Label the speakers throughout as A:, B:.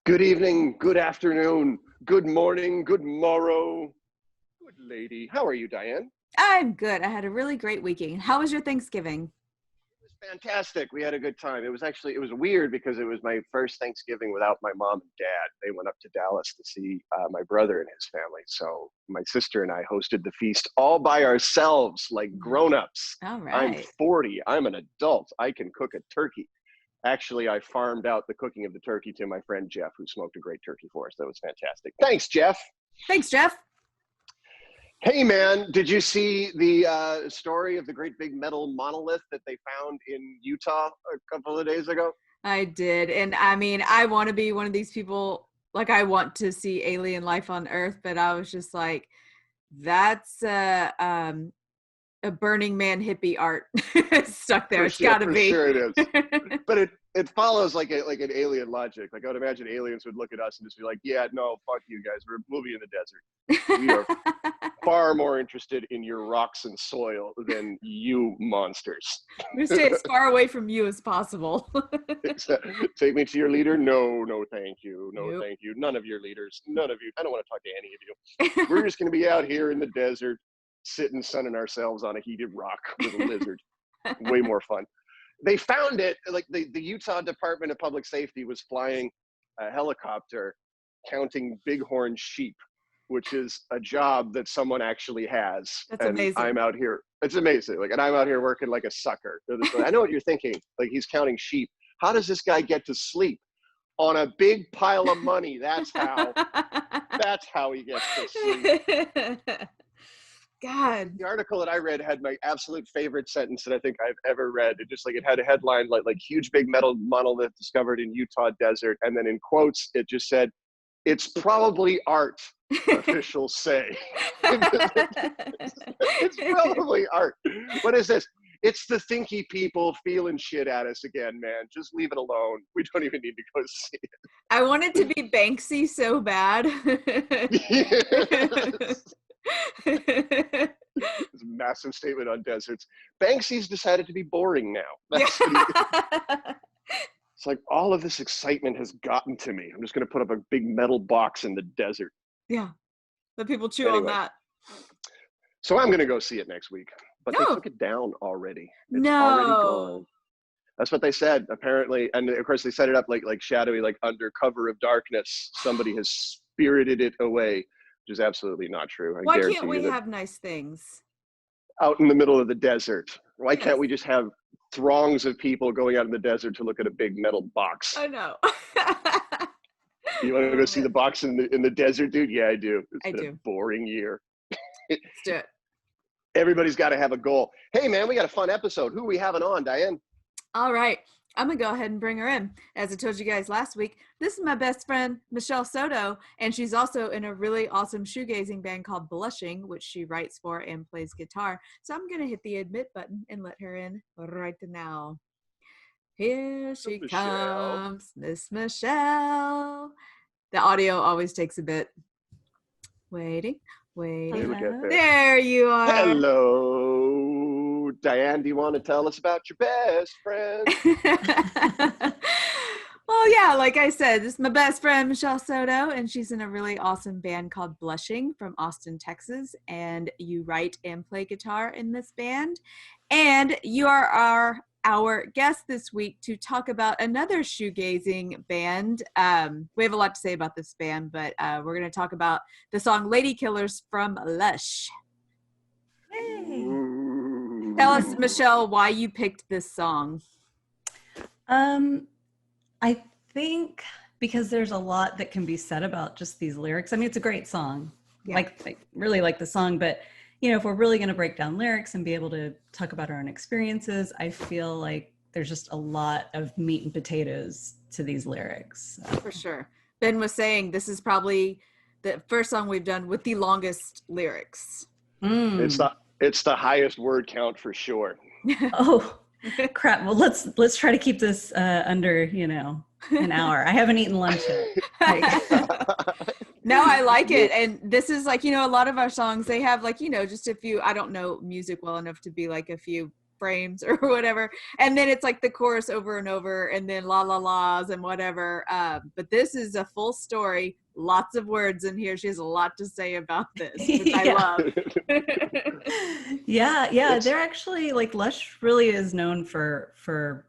A: Good evening, good afternoon, good morning, good morrow, good lady. How are you, Diane?
B: I'm good. I had a really great weekend. How was your Thanksgiving?
A: It was fantastic. We had a good time. It was weird because it was my first Thanksgiving without my mom and dad. They went up to Dallas to see my brother and his family. So my sister and I hosted the feast all by ourselves, like grown-ups.
B: All
A: I'm
B: right.
A: 40. I'm an adult. I can cook a turkey. Actually, I farmed out the cooking of the turkey to my friend Jeff, who smoked a great turkey for us. That was fantastic. Thanks, Jeff.
B: Thanks, Jeff.
A: Hey, man, did you see the story of the great big metal monolith that they found in Utah a couple of days ago?
B: I did. And I mean, I want to be one of these people, like I want to see alien life on Earth, but I was just like, that's a Burning Man hippie art stuck there. It's got to
A: For
B: be.
A: sure it is. But it follows like an alien logic. Like I would imagine aliens would look at us and just be like, "Yeah, no, fuck you guys. We'll be in the desert. We are far more interested in your rocks and soil than you monsters.
B: We stay as far away from you as possible.
A: Take me to your leader? No, no, thank you. No,
B: Nope.
A: thank you. None of your leaders. None of you. I don't want to talk to any of you. We're just going to be out here in the desert, sitting, sunning ourselves on a heated rock with a lizard. Way more fun. They found it, like the Utah Department of Public Safety was flying a helicopter counting bighorn sheep, which is a job that someone actually has.
B: That's
A: and
B: amazing.
A: I'm out here. It's amazing. Like, and I'm out here working like a sucker. I know what you're thinking. Like, he's counting sheep. How does this guy get to sleep? On a big pile of money. That's how. That's how he gets to sleep.
B: God.
A: The article that I read had my absolute favorite sentence that I think I've ever read. It had a headline like huge big metal monolith discovered in Utah desert, and then in quotes it just said, "It's probably art," officials say. It's probably art. What is this? It's the thinky people feeling shit at us again, man. Just leave it alone. We don't even need to go see it.
B: I want it to be Banksy so bad.
A: Yes. It's a massive statement on deserts. Banksy's decided to be boring now. That's It's like all of this excitement has gotten to me. I'm just going to put up a big metal box in the desert.
B: Yeah. Let people chew on that.
A: So I'm going to go see it next week. But
B: No.
A: they took it down already. It's
B: No.
A: already gone. That's what they said, apparently. And of course, they set it up like shadowy, like under cover of darkness. Somebody has spirited it away, which is absolutely not true.
B: Why can't we have nice things?
A: Out in the middle of the desert. Why
B: Yes.
A: can't we just have throngs of people going out in the desert to look at a big metal box?
B: I know.
A: You want to go see the box in the desert, dude? Yeah, I do. It's been
B: do.
A: a boring year.
B: Let's do it.
A: Everybody's got to have a goal. Hey, man, we got a fun episode. Who are we having on, Diane?
B: All right. I'm going to go ahead and bring her in. As I told you guys last week, this is my best friend, Michelle Soto, and she's also in a really awesome shoegazing band called Blushing, which she writes for and plays guitar. So I'm going to hit the admit button and let her in right now. Here she comes, Miss Michelle. The audio always takes a bit. Waiting. There you are.
A: Hello. Diane, do you want to tell us about your best friend?
B: Well, yeah, like I said, this is my best friend, Michelle Soto, and she's in a really awesome band called Blushing from Austin, Texas. And you write and play guitar in this band. And you are our guest this week to talk about another shoegazing band. We have a lot to say about this band, but we're going to talk about the song Ladykillers from Lush.
C: Hey.
B: Tell us, Michelle, why you picked this song.
C: I think because there's a lot that can be said about just these lyrics. I mean, it's a great song.
B: Yeah.
C: Like really like the song, but you know, if we're really going to break down lyrics and be able to talk about our own experiences, I feel like there's just a lot of meat and potatoes to these lyrics. So.
B: For sure. Ben was saying this is probably the first song we've done with the longest lyrics.
A: It's the highest word count for sure.
C: Oh, crap. Well, let's try to keep this under, an hour. I haven't eaten lunch yet.
B: No, I like it. And this is like, a lot of our songs, they have like, just a few, I don't know music well enough to be like a few frames or whatever. And then it's like the chorus over and over and then la la la's and whatever. But this is a full story, lots of words in here. She has a lot to say about this, which I love.
C: Yeah. They're actually like Lush really is known for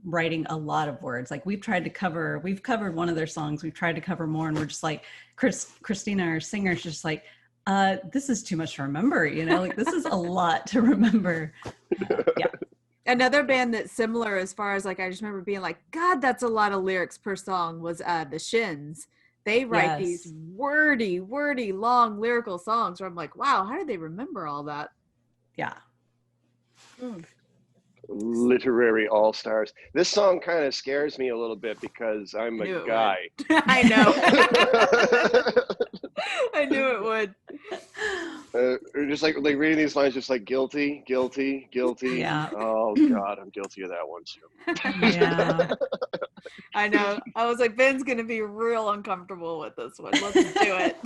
C: writing a lot of words. Like we've covered one of their songs. We've tried to cover more, and we're just like Christina, our singer, is just like, this is too much to remember. Like this is a lot to remember. Yeah.
B: Another band that's similar as far as like, I just remember being like, God, that's a lot of lyrics per song was the Shins. They write these wordy, long lyrical songs where I'm like, wow, how did they remember all that?
C: Yeah.
A: Literary all-stars. This song kind of scares me a little bit because I'm a guy.
B: I know. I knew it would.
A: Just like reading these lines, just like guilty.
C: Yeah.
A: Oh God, I'm guilty of that one too.
C: Yeah.
B: I know. I was like, Ben's gonna be real uncomfortable with this one. Let's do it.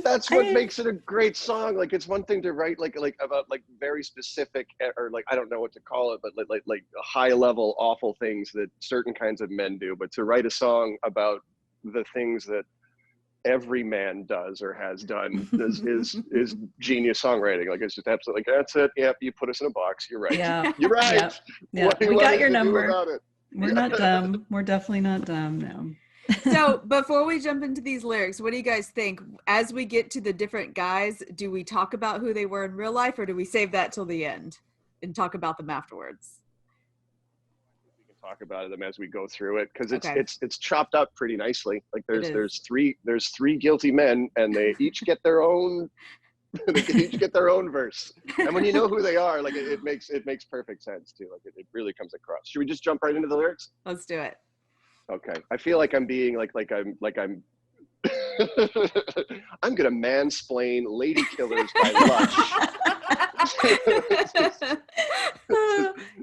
A: That's what makes it a great song. Like it's one thing to write like about like very specific or like I don't know what to call it, but like high level awful things that certain kinds of men do. But to write a song about the things that every man does or has done is genius songwriting. Like it's just absolutely like that's it. Yep, you put us in a box. You're right.
C: Yeah.
A: You're right.
C: Yeah. We got your number.
A: It?
C: We're not dumb. We're definitely not dumb. No.
B: So before we jump into these lyrics, what do you guys think? As we get to the different guys, do we talk about who they were in real life, or do we save that till the end and talk about them afterwards?
A: We can talk about them as we go through it because it's chopped up pretty nicely. Like there's three guilty men, and they each get their own. They can each get their own verse, and when you know who they are, like it makes perfect sense too. Like it really comes across. Should we just jump right into the lyrics?
B: Let's do it.
A: Okay. I feel like I'm being like I'm I'm gonna mansplain Ladykillers by Lush.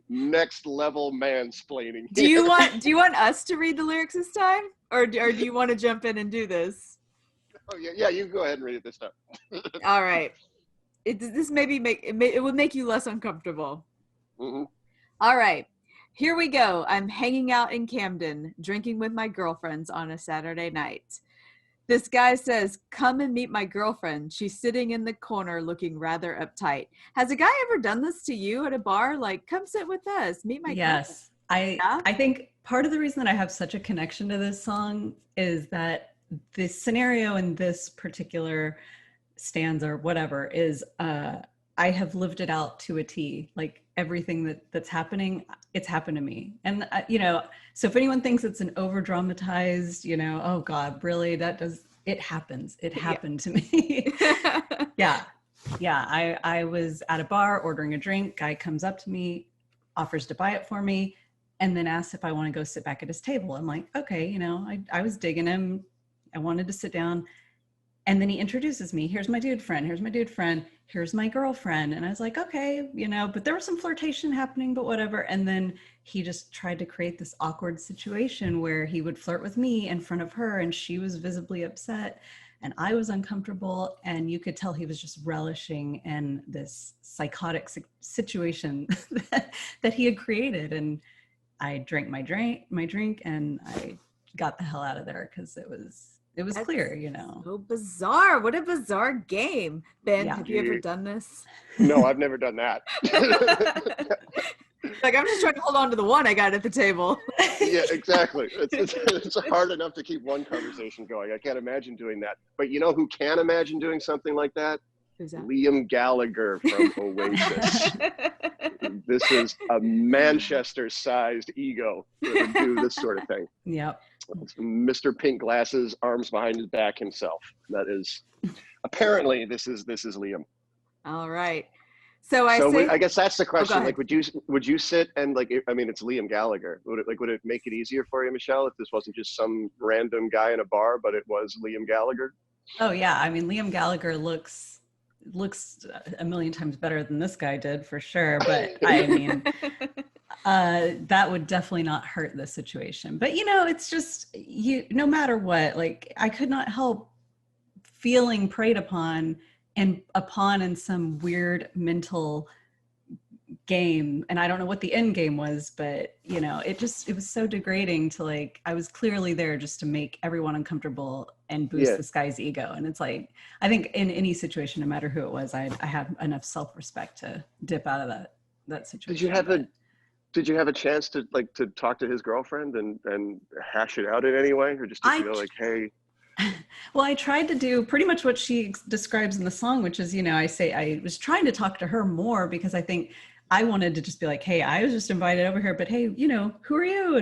A: Next level mansplaining.
B: Do you want us to read the lyrics this time, or do you want to jump in and do this?
A: Oh yeah, you go ahead and read it this time.
B: All right. This it would make you less uncomfortable.
A: Mm-hmm.
B: All right. Here we go. I'm hanging out in Camden, drinking with my girlfriends on a Saturday night. This guy says, come and meet my girlfriend. She's sitting in the corner looking rather uptight. Has a guy ever done this to you at a bar? Like, come sit with us, meet my girlfriend.
C: Yes. I think part of the reason that I have such a connection to this song is that the scenario in this particular stanza or whatever is I have lived it out to a T. Like everything that's happening, it's happened to me. And so if anyone thinks it's an over dramatized, oh God, really, it happens. It happened to me. Yeah. I was at a bar ordering a drink. Guy comes up to me, offers to buy it for me, and then asks if I want to go sit back at his table. I'm like, okay, I was digging him. I wanted to sit down. And then he introduces me. Here's my dude friend. Here's my dude friend. Here's my girlfriend. And I was like, okay, but there was some flirtation happening, but whatever. And then he just tried to create this awkward situation where he would flirt with me in front of her, and she was visibly upset and I was uncomfortable. And you could tell he was just relishing in this psychotic situation that he had created. And I drank my drink and I got the hell out of there because it was clear,
B: So bizarre. What a bizarre game. Ben, have you ever done this?
A: No, I've never done that.
B: Like, I'm just trying to hold on to the one I got at the table.
A: Yeah, exactly. It's hard enough to keep one conversation going. I can't imagine doing that. But you know who can imagine doing something like that?
B: Who's that?
A: Liam Gallagher from Oasis. This is a Manchester-sized ego that would do this sort of thing.
C: Yep.
A: Mr. Pink Glasses, arms behind his back himself. That is, apparently, this is Liam.
B: All right. So
A: I guess that's the question. Like, would you sit and it's Liam Gallagher. Would it make it easier for you, Michelle, if this wasn't just some random guy in a bar, but it was Liam Gallagher?
C: Oh yeah. I mean, Liam Gallagher looks a million times better than this guy did for sure. But I mean, that would definitely not hurt the situation. But it's just no matter what, like I could not help feeling preyed upon in some weird mental game, and I don't know what the end game was, but you know, it was so degrading to like, I was clearly there just to make everyone uncomfortable and boost this guy's ego. And it's like, I think in any situation, no matter who it was, I had enough self-respect to dip out of that situation.
A: Did you have a chance to talk to his girlfriend and hash it out in any way, or just to feel like, hey?
C: Well, I tried to do pretty much what she describes in the song, which is, you know, I was trying to talk to her more because I think I wanted to just be like, hey, I was just invited over here, but hey, you know, who are you?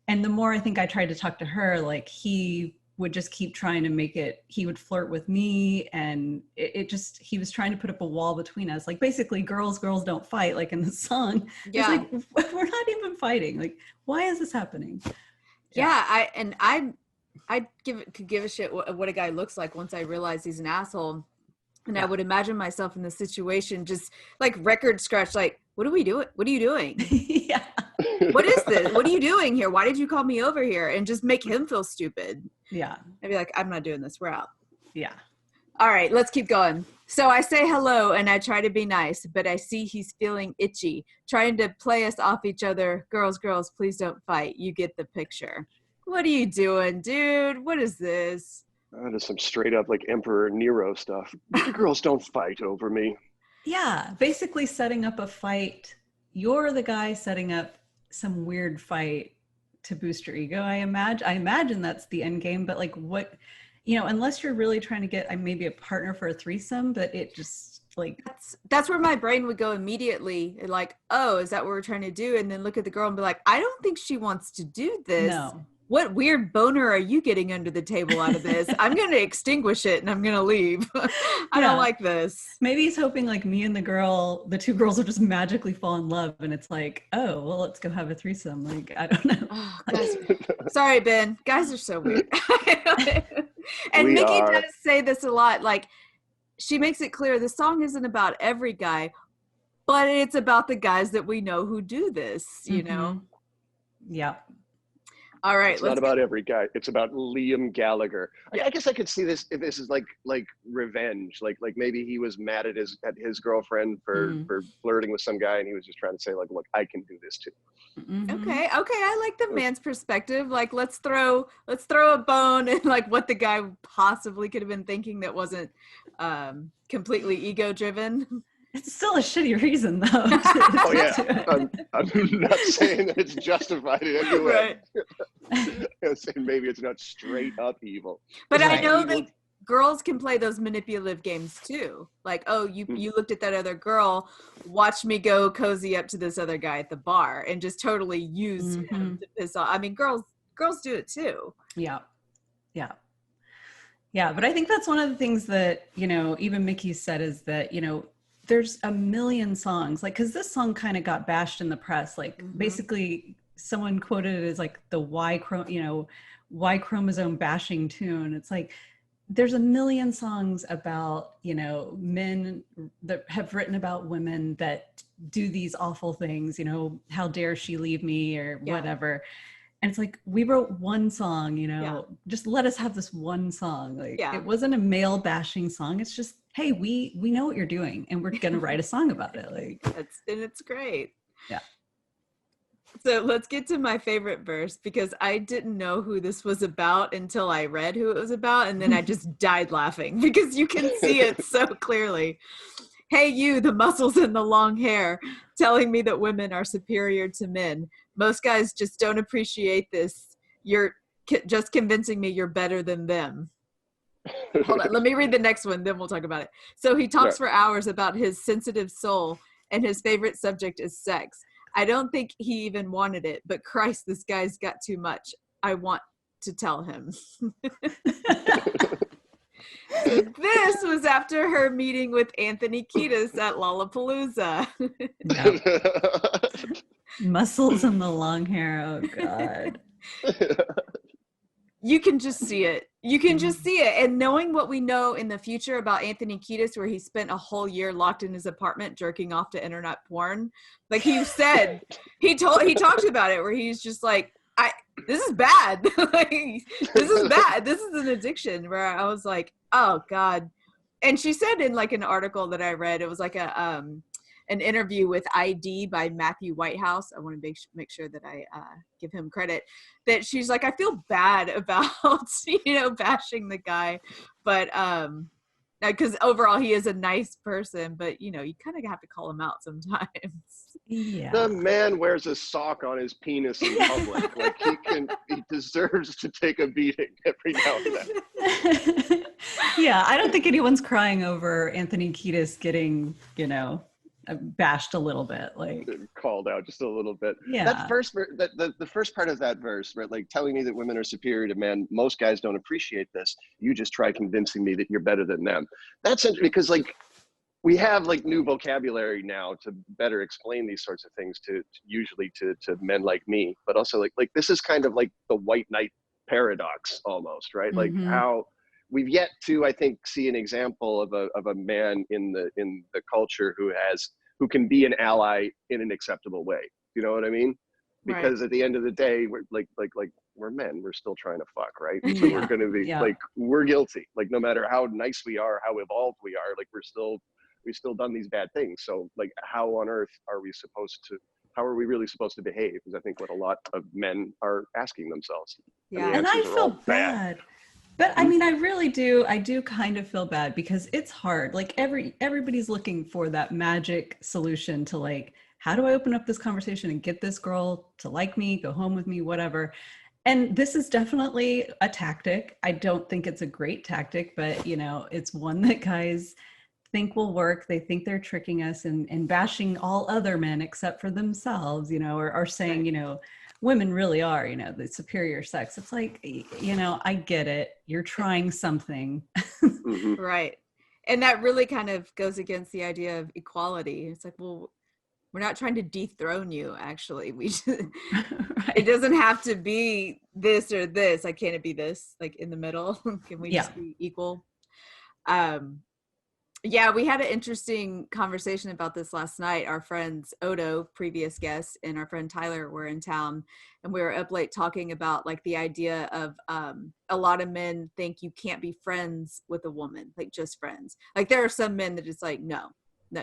C: And the more I think I tried to talk to her, like he would just keep trying to make it, he would flirt with me, and he was trying to put up a wall between us. Like basically girls don't fight, like in the song.
B: Yeah.
C: It's like, we're not even fighting. Like, why is this happening?
B: Yeah. I could give a shit what a guy looks like once I realize he's an asshole. And I would imagine myself in the situation, just like record scratch, like, what are we doing? What are you doing?
C: Yeah.
B: What is this? What are you doing here? Why did you call me over here? And just make him feel stupid.
C: Yeah.
B: I'd be like, I'm not doing this. We're out.
C: Yeah.
B: All right, let's keep going. So I say hello and I try to be nice, but I see he's feeling itchy, trying to play us off each other. Girls, please don't fight. You get the picture. What are you doing, dude? What is this?
A: That is some straight up like Emperor Nero stuff. Girls don't fight over me.
C: Yeah, basically setting up a fight. You're the guy setting up some weird fight to boost your ego. I imagine that's the end game, but like what, you know, unless you're really trying to get maybe a partner for a threesome, but it just like
B: that's where my brain would go immediately, like, oh, is that what we're trying to do? And then look at the girl and be like, I don't think she wants to do this.
C: No.
B: What weird boner are you getting under the table out of this? I'm going to extinguish it and I'm going to leave. I don't like this.
C: Maybe he's hoping like me and the two girls will just magically fall in love. And it's like, oh, well, let's go have a threesome. Like, I don't know.
B: Oh, guys, sorry, Ben. Guys are so weird. And Mickey does say this a lot. Like, she makes it clear the song isn't about every guy, but it's about the guys that we know who do this, you know?
C: Yeah.
B: All right.
A: It's not about every guy. It's about Liam Gallagher. I guess I could see this if this is like revenge. Like maybe he was mad at his girlfriend for flirting with some guy, and he was just trying to say like, look, I can do this too.
B: Okay. I like the man's perspective. Like, let's throw a bone and like what the guy possibly could have been thinking that wasn't completely ego driven.
C: It's still a shitty reason, though.
A: Oh yeah, I'm not saying that it's justified in any way. Right. I'm saying maybe it's not straight up evil.
B: But I know that girls can play those manipulative games too. Like, oh, you looked at that other girl, watch me go cozy up to this other guy at the bar, and just totally use him to piss off. I mean, girls do it too. Yeah.
C: But I think that's one of the things that, you know, even Mickey said is that, you know, there's a million songs, like, because this song kind of got bashed in the press. Like, basically, someone quoted it as like the Y chromosome bashing tune. It's like there's a million songs about, you know, men that have written about women that do these awful things. You know, how dare she leave me or whatever. And it's like, we wrote one song, you know, just let us have this one song. Like, it wasn't a male bashing song. It's just, hey, we know what you're doing and we're going to write a song about it. Like,
B: it's great.
C: Yeah.
B: So let's get to my favorite verse, because I didn't know who this was about until I read who it was about. And then I just died laughing because you can see it so clearly. Hey, you, the muscles and the long hair, telling me that women are superior to men. Most guys just don't appreciate this. You're just convincing me you're better than them. Hold on, let me read the next one, then we'll talk about it. So he talks for hours about his sensitive soul, and his favorite subject is sex. I don't think he even wanted it, but Christ, this guy's got too much. I want to tell him. So this was after her meeting with Anthony Kiedis at Lollapalooza.
C: Muscles and the long hair. Oh God.
B: You can just see it. You can just see it. And knowing what we know in the future about Anthony Kiedis, where he spent a whole year locked in his apartment jerking off to internet porn. Like he said, he talked about it, where he's just like, this is bad. Like, this is bad. This is an addiction, where I was like, oh God. And she said in like an article that I read, it was like an interview with ID by Matthew Whitehouse. I want to make sure that I give him credit. That she's like, I feel bad about bashing the guy, but because overall he is a nice person, but you kind of have to call him out sometimes.
C: Yeah.
A: The man wears a sock on his penis in public. Like he deserves to take a beating every now and then.
C: Yeah, I don't think anyone's crying over Anthony Kiedis getting, bashed a little bit, like
A: called out just a little bit.
C: Yeah.
A: That first the first part of that verse, right? Like telling me that women are superior to men. Most guys don't appreciate this. You just try convincing me that you're better than them. That's interesting because like we have like new vocabulary now to better explain these sorts of things to usually to men like me, but also like this is kind of like the white knight paradox almost, right? Like how we've yet to, I think, see an example of a man in the culture who can be an ally in an acceptable way. You know what I mean? Because at the end of the day, we're like we're men. We're still trying to fuck, right? So we're going to be like, we're guilty. Like no matter how nice we are, how evolved we are, like we've still done these bad things. So like, how on earth are we really supposed to behave? Is I think what a lot of men are asking themselves.
B: Yeah,
C: and I feel bad. But I mean, I really do. I do kind of feel bad because it's hard. Like everybody's looking for that magic solution to like, how do I open up this conversation and get this girl to like me, go home with me, whatever. And this is definitely a tactic. I don't think it's a great tactic, but it's one that guys think will work. They think they're tricking us and bashing all other men except for themselves, or saying, women really are, the superior sex. It's like, I get it. You're trying something.
B: Right. And that really kind of goes against the idea of equality. It's like, well, we're not trying to dethrone you, actually. We just, It doesn't have to be this or this. Like, can't it be this, like in the middle? Can we just be equal? Yeah, we had an interesting conversation about this last night. Our friends Odo, previous guest, and our friend Tyler were in town, and we were up late talking about like the idea of a lot of men think you can't be friends with a woman, like just friends. Like there are some men that it's like, no,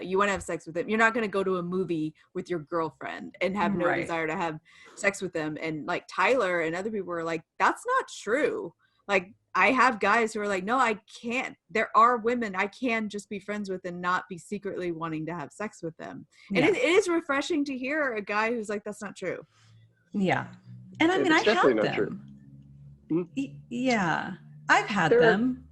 B: you want to have sex with them. You're not going to go to a movie with your girlfriend and have no desire to have sex with them. And like Tyler and other people were like, that's not true. Like I have guys who are like, no, I can't. There are women I can just be friends with and not be secretly wanting to have sex with them. And it is refreshing to hear a guy who's like, that's not true.
C: Yeah. And I mean, I have them. Yeah. I've had them.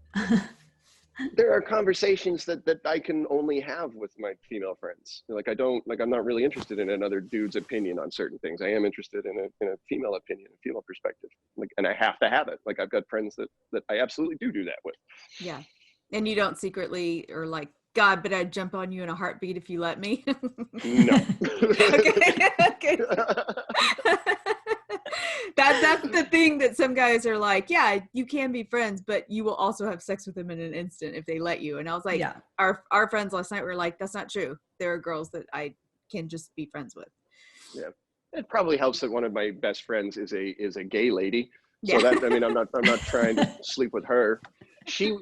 A: There are conversations that I can only have with my female friends. Like I'm not really interested in another dude's opinion on certain things. I am interested in a female opinion, a female perspective. Like, and I have to have it. Like I've got friends that I absolutely do that with.
B: Yeah. And you don't secretly or like, God, but I'd jump on you in a heartbeat if you let me.
A: No.
B: Okay. That's the thing that some guys are like, yeah, you can be friends, but you will also have sex with them in an instant if they let you. And I was like, our friends last night were like, that's not true. There are girls that I can just be friends with.
A: Yeah. It probably helps that one of my best friends is a gay lady. So that, I mean, I'm not trying to sleep with her. She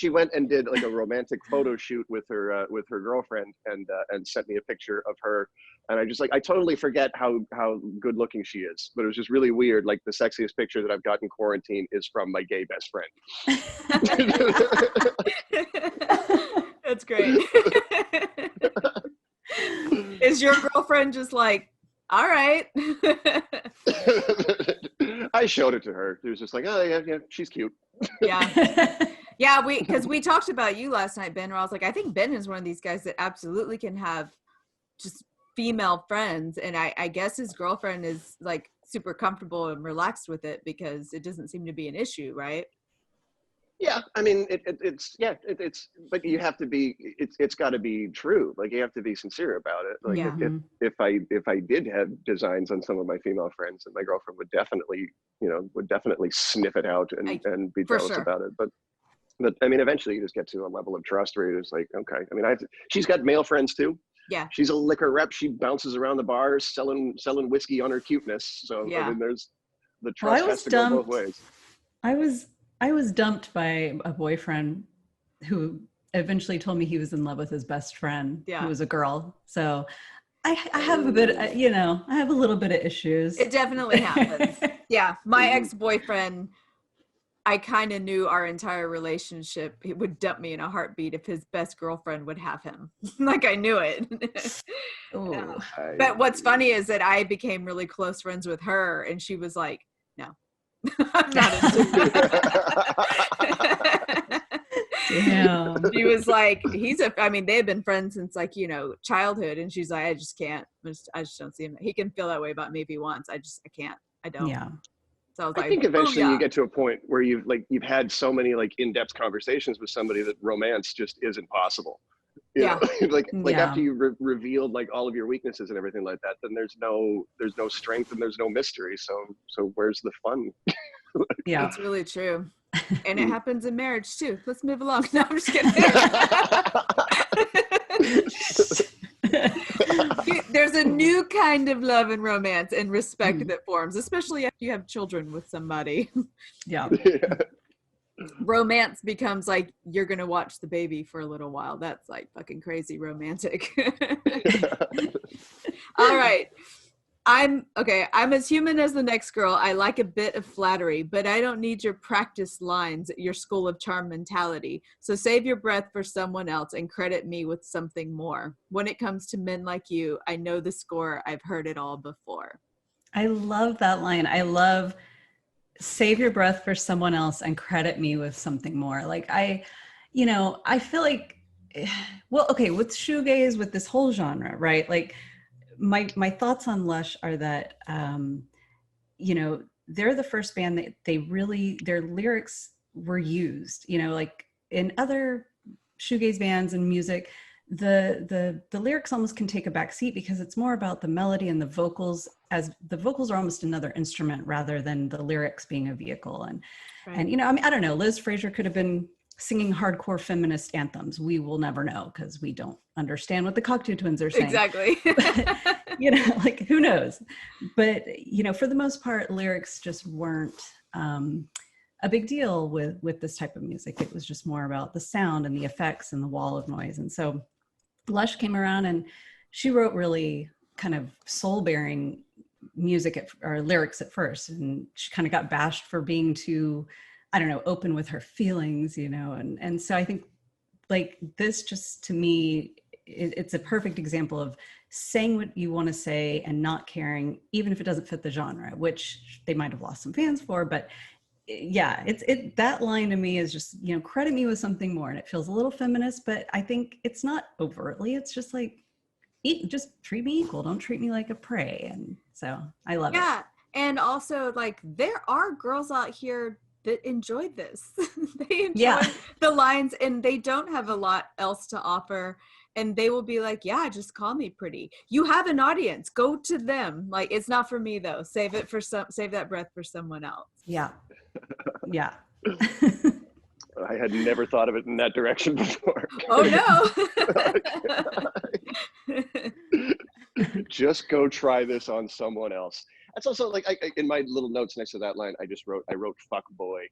A: went and did like a romantic photo shoot with her girlfriend and sent me a picture of her. And I totally forget how good looking she is, but it was just really weird. Like the sexiest picture that I've got in quarantine is from my gay best friend.
B: That's great. Is your girlfriend just like, all right?
A: I showed it to her. It was just like, oh yeah, she's cute.
B: Yeah, because we talked about you last night, Ben, where I was like, I think Ben is one of these guys that absolutely can have just female friends, and I guess his girlfriend is like super comfortable and relaxed with it because it doesn't seem to be an issue, right?
A: Yeah, I mean, it's but you have to be, it's got to be true. Like you have to be sincere about it. Like if I did have designs on some of my female friends, and my girlfriend would definitely sniff it out and be jealous about it. But I mean, eventually you just get to a level of trust where you're just like, okay. I mean, she's got male friends too.
B: Yeah.
A: She's a liquor rep. She bounces around the bars selling whiskey on her cuteness. So I mean, there's the trust has to go both ways.
C: I was dumped by a boyfriend who eventually told me he was in love with his best friend,
B: Yeah.
C: who was a girl. So I have a bit, I have a little bit of issues.
B: It definitely happens. Yeah. My ex-boyfriend, I kind of knew our entire relationship, he would dump me in a heartbeat if his best girlfriend would have him. Like, I knew it.
C: Ooh.
B: But what's funny is that I became really close friends with her, and she was like, no, I'm not into it.
C: Damn.
B: She was like, I mean, they've been friends since, like, childhood. And she's like, I just can't. I just don't see him. He can feel that way about me if he wants. I can't. I don't.
C: Yeah.
B: So I was
A: I
B: like,
A: think eventually
B: "Booyah."
A: you get to a point where you've had so many like in-depth conversations with somebody that romance just isn't possible. You know? like
C: Yeah.
A: after you revealed like all of your weaknesses and everything like that, then there's no strength and there's no mystery. So where's the fun?
C: Yeah.
B: It's really true. And it happens in marriage too. Let's move along. No, I'm just kidding. There's a new kind of love and romance and respect that forms, especially after you have children with somebody.
C: Yeah.
B: Romance becomes like, you're going to watch the baby for a little while. That's like fucking crazy romantic. All right. I'm as human as the next girl. I like a bit of flattery, but I don't need your practice lines, your school of charm mentality. So save your breath for someone else and credit me with something more. When it comes to men like you, I know the score. I've heard it all before.
C: I love that line. I love save your breath for someone else and credit me with something more. Like I feel like, well, okay, with shoegaze, with this whole genre, right? Like my thoughts on Lush are that, they're the first band that their lyrics were used, like in other shoegaze bands and music, the lyrics almost can take a back seat because it's more about the melody and the vocals, as the vocals are almost another instrument rather than the lyrics being a vehicle. And,
B: Right.
C: and, I mean, I don't know, Liz Fraser could have been singing hardcore feminist anthems. We will never know because we don't understand what the Cocteau Twins are saying.
B: Exactly.
C: But, like who knows? But, for the most part, lyrics just weren't a big deal with this type of music. It was just more about the sound and the effects and the wall of noise. And so Lush came around and she wrote really kind of soul-bearing music or lyrics at first. And she kind of got bashed for being too, I don't know, open with her feelings, and so I think like this just to me, it's a perfect example of saying what you want to say and not caring, even if it doesn't fit the genre, which they might have lost some fans for, but yeah, that line to me is just, credit me with something more. And it feels a little feminist, but I think it's not overtly, it's just like, just treat me equal. Don't treat me like a prey. And so I love it.
B: Yeah. And also like there are girls out here that enjoyed this. They enjoy the lines and they don't have a lot else to offer. And they will be like, yeah, just call me pretty. You have an audience, go to them. Like, it's not for me though. Save that breath for someone else.
C: Yeah. Yeah.
A: I had never thought of it in that direction before.
B: Oh no.
A: Just go try this on someone else. That's also like in my little notes next to that line, I wrote fuck boy,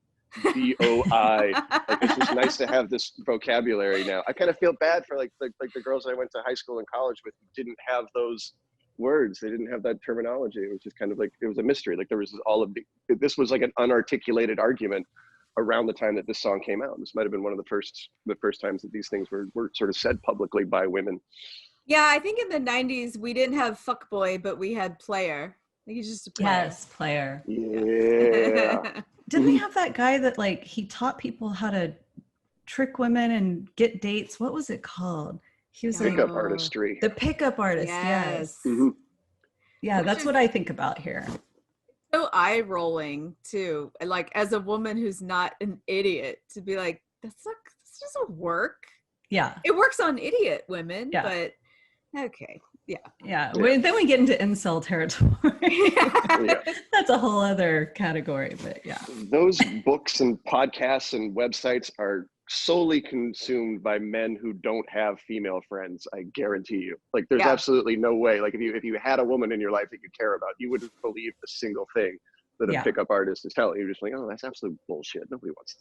A: BOI. Like, it's just nice to have this vocabulary now. I kind of feel bad for like the girls I went to high school and college with who didn't have those words. They didn't have that terminology. It was just kind of like, it was a mystery. Like this was like an unarticulated argument around the time that this song came out. This might have been one of the first times that these things were sort of said publicly by women.
B: Yeah, I think in the 90s we didn't have fuckboy, but we had player. I think he's just a player.
C: Yes, player.
A: Yeah.
C: Didn't they have that guy that like he taught people how to trick women and get dates? What was it called? He was
A: Pickup
C: like
A: artistry.
C: the pickup artist. Yes.
A: Mm-hmm.
C: Yeah, that's what I think about here.
B: So eye rolling too. Like as a woman who's not an idiot, to be like, this doesn't work.
C: Yeah.
B: It works on idiot women,
C: Yeah.
B: but okay. Yeah.
C: Yeah. Then we get into incel territory.
A: Yeah.
C: That's a whole other category, but yeah.
A: Those books and podcasts and websites are solely consumed by men who don't have female friends. I guarantee you. Like, there's absolutely no way. Like, if you had a woman in your life that you care about, you wouldn't believe a single thing that a pickup artist is telling you. You're just like, oh, that's absolute bullshit. Nobody wants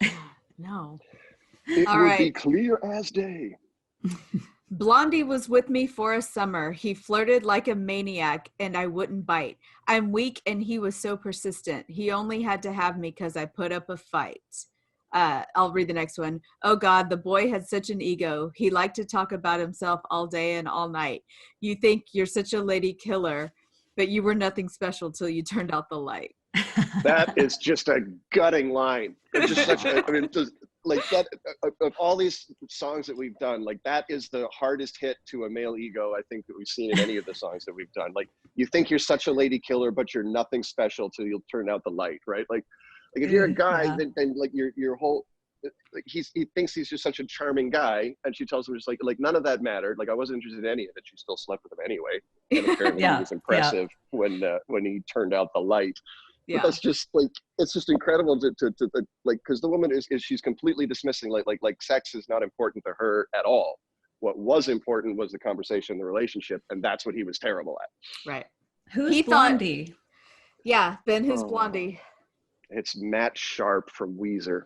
A: that.
B: No.
A: It
B: All
A: will
B: right.
A: be clear as day.
B: Blondie was with me for a summer. He flirted like a maniac and I wouldn't bite. I'm weak and he was so persistent. He only had to have me because I put up a fight. I'll read the next one. Oh God, the boy had such an ego. He liked to talk about himself all day and all night. You think you're such a lady killer, but you were nothing special till you turned out the light.
A: That is just a gutting line. It's just such a, I mean, just like that, of all these songs that we've done, like that is the hardest hit to a male ego I think that we've seen in any of the songs that we've done. Like, you think you're such a lady killer, but you're nothing special till you'll turn out the light, right? Like if you're a guy, then like your whole, like he thinks he's just such a charming guy, and she tells him just like none of that mattered. Like I wasn't interested in any of it. She still slept with him anyway, and apparently he was impressive when he turned out the light. But that's just like, it's just incredible to like, because the woman is she's completely dismissing like sex is not important to her at all. What was important was the conversation, the relationship, and that's what he was terrible at.
B: Right.
C: Who's Blondie?
B: Ben, who's Blondie?
A: It's Matt Sharp from Weezer.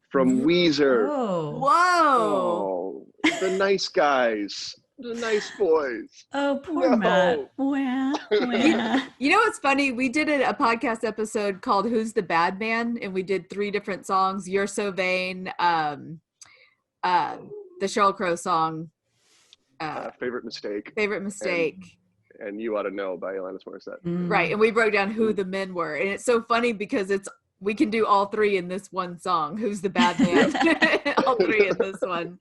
A: From Weezer.
B: Whoa.
A: Oh, the nice guys. The nice boys.
C: Oh, poor Matt. Wah, wah.
B: You know what's funny? We did a podcast episode called Who's the Bad Man? And we did 3 different songs. You're So Vain, the Sheryl Crow song.
A: Favorite Mistake.
B: Favorite Mistake.
A: And You Ought to Know by Alanis Morissette.
B: Right. And we broke down who the men were. And it's so funny because we can do all 3 in this one song. Who's the bad man? All 3 in this one.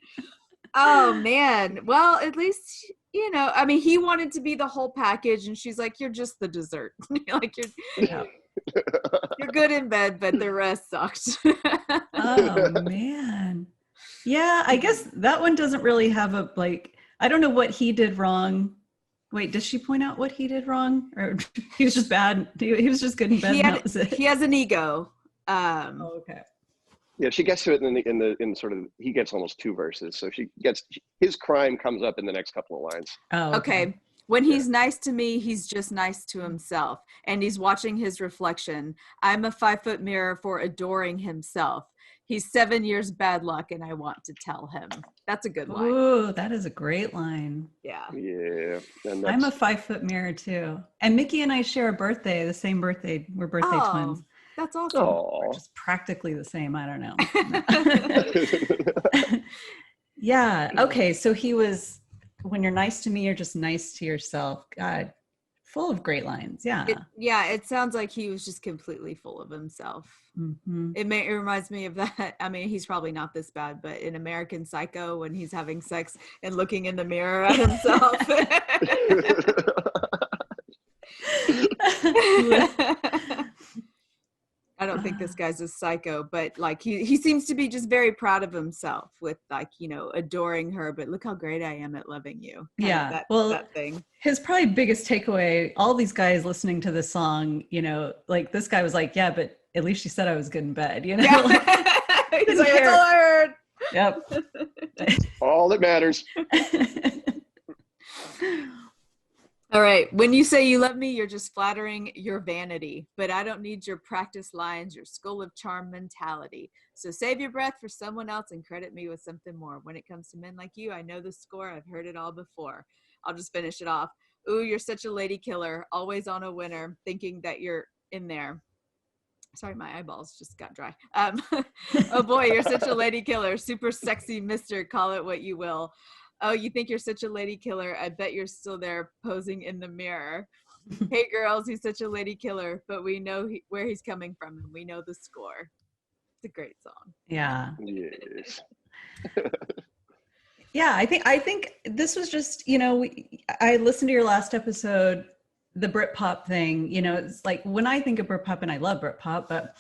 B: Oh man. Well, at least, you know, I mean, he wanted to be the whole package and she's like, you're just the dessert. Like you're good in bed, but the rest sucked.
C: Oh man. Yeah, I guess that one doesn't really have a, like, I don't know what he did wrong. Wait, does she point out what he did wrong? Or he was just bad? He was just good in bed. That was it.
B: He has an ego.
C: Oh, okay.
A: Yeah, she gets to it in sort of, he gets almost 2 verses. So his crime comes up in the next couple of lines.
C: Oh,
B: okay. When he's nice to me, he's just nice to himself. And he's watching his reflection. I'm a 5-foot mirror for adoring himself. He's 7 years bad luck and I want to tell him. That's a good line.
C: Ooh, that is a great line.
B: Yeah.
A: Yeah. And
C: I'm a 5-foot mirror too. And Mickey and I share a birthday, the same birthday. We're birthday twins.
B: That's awesome.
C: We're just practically the same. I don't know. Yeah. Okay. So he was, when you're nice to me, you're just nice to yourself. God, full of great lines. Yeah.
B: It sounds like he was just completely full of himself.
C: Mm-hmm.
B: It reminds me of that. I mean, he's probably not this bad, but in American Psycho, when he's having sex and looking in the mirror at himself. I don't think this guy's a psycho, but like he seems to be just very proud of himself with, like, you know, adoring her, but look how great I am at loving you.
C: Yeah.
B: That thing.
C: His probably biggest takeaway, all these guys listening to this song, you know, like this guy was like, yeah, but at least she said I was good in bed, you know?
B: Yeah. He's like, that's all I heard.
C: Yep.
A: All that matters.
B: All right. When you say you love me, you're just flattering your vanity. But I don't need your practice lines, your school of charm mentality. So save your breath for someone else and credit me with something more. When it comes to men like you, I know the score. I've heard it all before. I'll just finish it off. Ooh, you're such a lady killer. Always on a winner, thinking that you're in there. Sorry, my eyeballs just got dry. Oh boy, you're such a lady killer. Super sexy mister, call it what you will. Oh, you think you're such a lady killer. I bet you're still there posing in the mirror. Hey girls, he's such a lady killer, but we know where he's coming from and we know the score. It's a great song.
C: Yeah.
A: Yes.
C: Yeah, I think this was just, you know, I listened to your last episode, the Britpop thing, you know, it's like when I think of Britpop, and I love Britpop, but,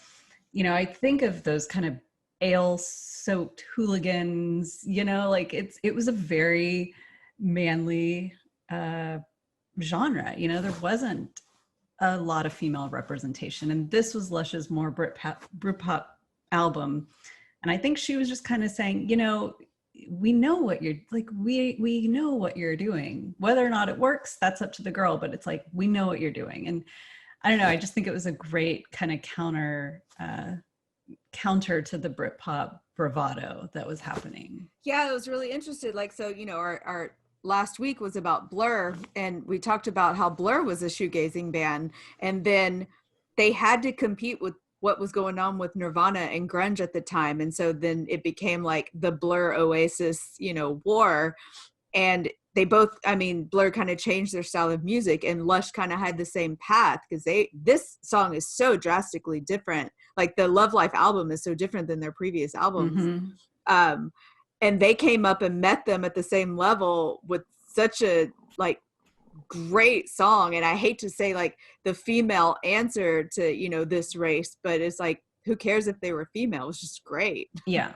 C: you know, I think of those kind of ale-soaked hooligans, you know, like it was a very manly genre, you know, there wasn't a lot of female representation, and this was Lush's more Britpop album, and I think she was just kind of saying, you know, we know what you're like, we know what you're doing, whether or not it works, that's up to the girl, but it's like, we know what you're doing. And I don't know, I just think it was a great kind of counter counter to the Britpop bravado that was happening.
B: Yeah, I was really interested. Like, so, our last week was about Blur, and we talked about how Blur was a shoegazing band, and then they had to compete with what was going on with Nirvana and grunge at the time. And so then it became like the Blur Oasis, war. And they both, Blur kind of changed their style of music, and Lush kind of had the same path, because this song is so drastically different. Like the Love Life album is so different than their previous albums. And they came up and met them at the same level with such a great song. And I hate to say like the female answer to, this race, but it's like, who cares if they were female? It's just great.
C: Yeah.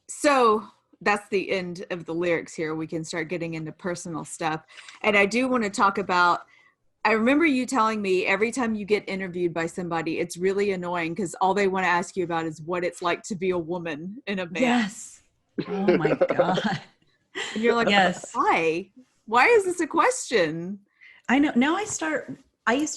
B: So that's the end of the lyrics here. We can start getting into personal stuff. And I do want to talk about, I remember you telling me every time you get interviewed by somebody, it's really annoying because all they want to ask you about is what it's like to be a woman in a band.
C: Yes. Oh my God.
B: And you're like,
C: yes.
B: Why? Why is this a question?
C: I know. Now I used to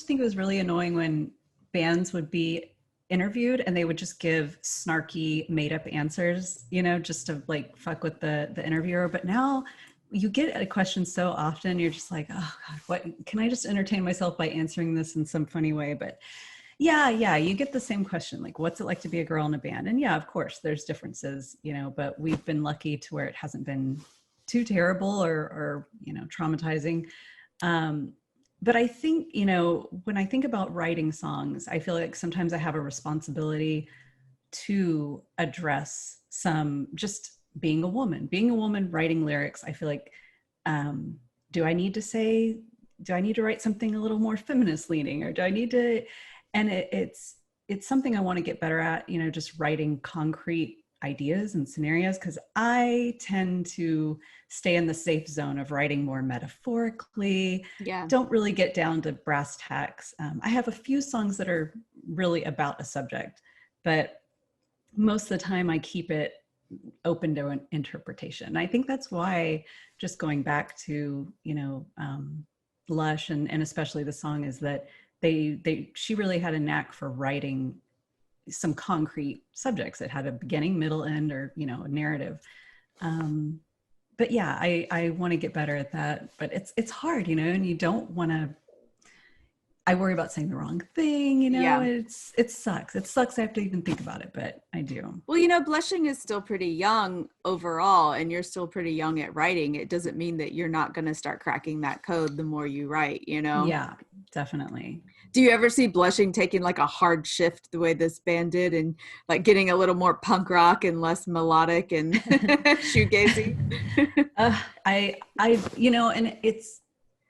C: think it was really annoying when bands would be interviewed and they would just give snarky made up answers, just to like fuck with the interviewer. But now you get a question so often, you're just like, oh God, what can I just entertain myself by answering this in some funny way? But yeah, you get the same question, like, what's it like to be a girl in a band? And yeah, of course there's differences, but we've been lucky to where it hasn't been too terrible or traumatizing. But I think, when I think about writing songs, I feel like sometimes I have a responsibility to address just being a woman writing lyrics. I feel like, do I need to write something a little more feminist leaning, or do I need to, and it's something I want to get better at, just writing concrete ideas and scenarios, because I tend to stay in the safe zone of writing more metaphorically. Don't really get down to brass tacks. I have a few songs that are really about a subject, but most of the time I keep it open to an interpretation. I think that's why, just going back to Lush and especially the song, is that she really had a knack for writing some concrete subjects that had a beginning, middle, end, or a narrative. But yeah, I want to get better at that, but it's hard, and you don't want to. I worry about saying the wrong thing, it sucks. It sucks I have to even think about it, but I do.
B: Well, Blushing is still pretty young overall, and you're still pretty young at writing. It doesn't mean that you're not going to start cracking that code the more you write,
C: Yeah, definitely.
B: Do you ever see Blushing taking like a hard shift the way this band did, and like getting a little more punk rock and less melodic and shoegazy?
C: And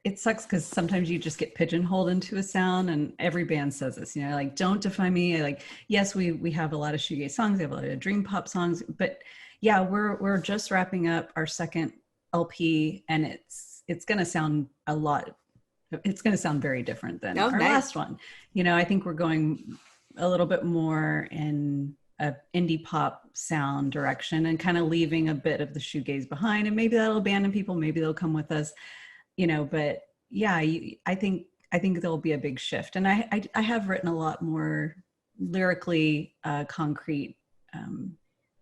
C: it sucks because sometimes you just get pigeonholed into a sound, and every band says this, like, don't define me. Yes, we have a lot of shoegaze songs, we have a lot of dream pop songs, but yeah, we're just wrapping up our second LP, and it's going to sound very different than our last one. I think we're going a little bit more in a indie pop sound direction and kind of leaving a bit of the shoegaze behind, and maybe that'll abandon people, maybe they'll come with us. But yeah, I think there'll be a big shift. And I have written a lot more lyrically concrete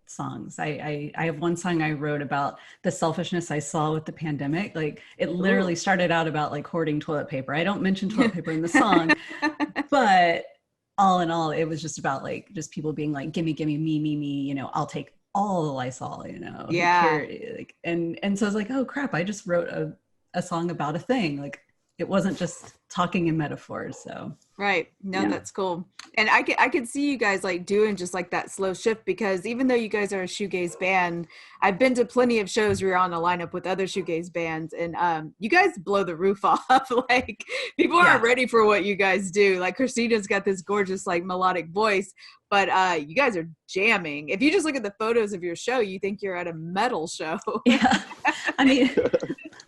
C: songs. I have one song I wrote about the selfishness I saw with the pandemic. Like, it literally started out about like hoarding toilet paper. I don't mention toilet paper in the song, but all in all, it was just about like just people being like, gimme, me, I'll take all the Lysol,
B: Yeah.
C: And so I was like, oh crap, I just wrote a song about a thing. Like, it wasn't just talking in metaphors. So
B: right. No, yeah. That's cool. And I could see you guys like doing just like that slow shift, because even though you guys are a shoegaze band, I've been to plenty of shows where you're on a lineup with other shoegaze bands, and you guys blow the roof off. Like, people aren't ready for what you guys do. Like, Christina's got this gorgeous like melodic voice, but you guys are jamming. If you just look at the photos of your show, you think you're at a metal show.
C: Yeah. I mean,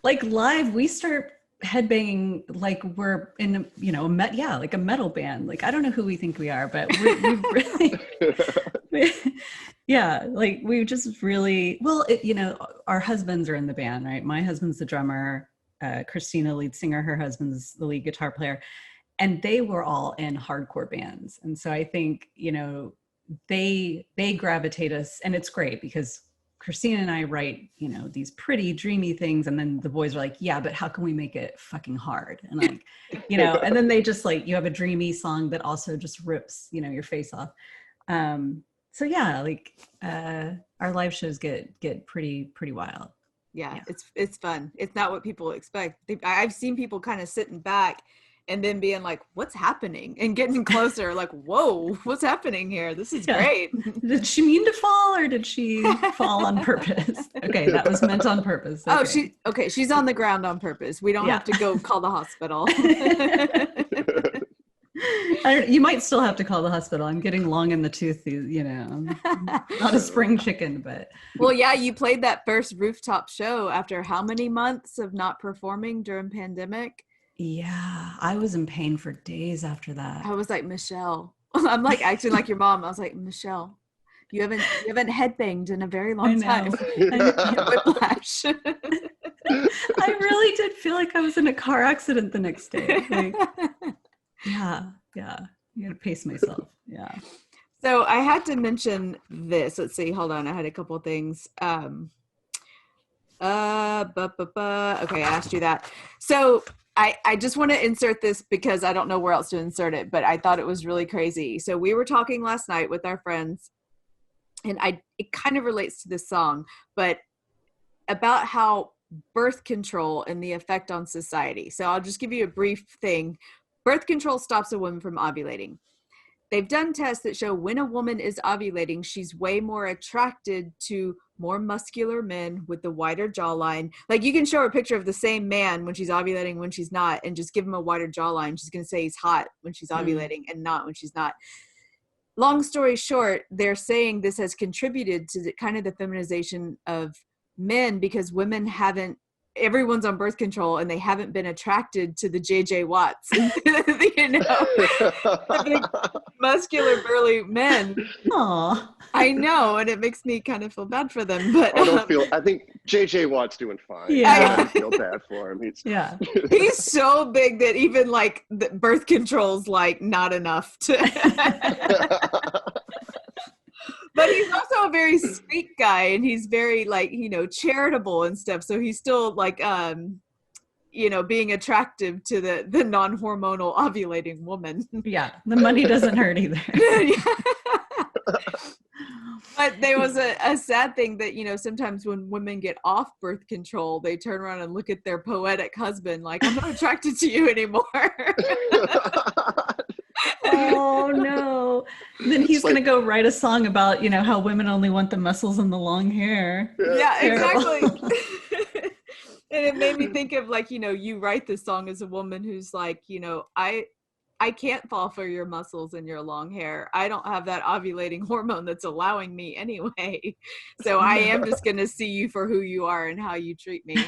C: like live, we start headbanging like we're in like a metal band. Like, I don't know who we think we are, but we really like we just really our husbands are in the band, right? My husband's the drummer, Christina lead singer, her husband's the lead guitar player, and they were all in hardcore bands. And so I think, you know, they gravitate us, and it's great because Christina and I write, you know, these pretty dreamy things, and then the boys are like, yeah, but how can we make it fucking hard? And like, you know, and then they just like, you have a dreamy song that also just rips, you know, your face off. So yeah, like our live shows get pretty wild.
B: Yeah, it's fun. It's not what people expect. I've seen people kind of sitting back and then being like, what's happening? And getting closer, like, whoa, what's happening here? This is great.
C: Did she mean to fall, or did she fall on purpose? Okay, that was meant on purpose. Okay.
B: Oh, she's on the ground on purpose. We don't have to go call the hospital.
C: You might still have to call the hospital. I'm getting long in the tooth, you know. I'm not a spring chicken, but.
B: Well, yeah, you played that first rooftop show after how many months of not performing during pandemic?
C: Yeah, I was in pain for days after that.
B: I was like, Michelle. I'm like acting like your mom. I was like, Michelle, you haven't headbanged in a very long time. Whiplash.
C: I really did feel like I was in a car accident the next day. Like, yeah. You gotta pace myself. Yeah.
B: So I had to mention this. Let's see. Hold on. I had a couple of things. Okay, I asked you that. So I just want to insert this because I don't know where else to insert it, but I thought it was really crazy. So we were talking last night with our friends, and it kind of relates to this song, but about how birth control and the effect on society. So I'll just give you a brief thing. Birth control stops a woman from ovulating. They've done tests that show when a woman is ovulating, she's way more attracted to more muscular men with the wider jawline. Like, you can show her a picture of the same man when she's ovulating, when she's not, and just give him a wider jawline. She's going to say he's hot when she's ovulating and not when she's not. Long story short, they're saying this has contributed to the kind of the feminization of men because women everyone's on birth control and they haven't been attracted to the JJ Watts, you know, the big, muscular, burly men.
C: Aw.
B: I know, and it makes me kind of feel bad for them. But
A: I think JJ Watt's doing fine.
C: Yeah.
A: I don't feel bad for him.
B: He's so big that even like the birth control's like not enough to. But he's also a very sweet guy, and he's very like, you know, charitable and stuff. So he's still like, you know, being attractive to the non-hormonal ovulating woman.
C: Yeah, the money doesn't hurt either.
B: But there was a sad thing that, you know, sometimes when women get off birth control, they turn around and look at their poetic husband like, I'm not attracted to you anymore.
C: Oh no. Then he's going to go write a song about, you know, how women only want the muscles and the long hair.
B: Yeah, exactly. And it made me think of like, you know, you write this song as a woman who's like, you know, I can't fall for your muscles and your long hair. I don't have that ovulating hormone that's allowing me anyway. So I am just going to see you for who you are and how you treat me.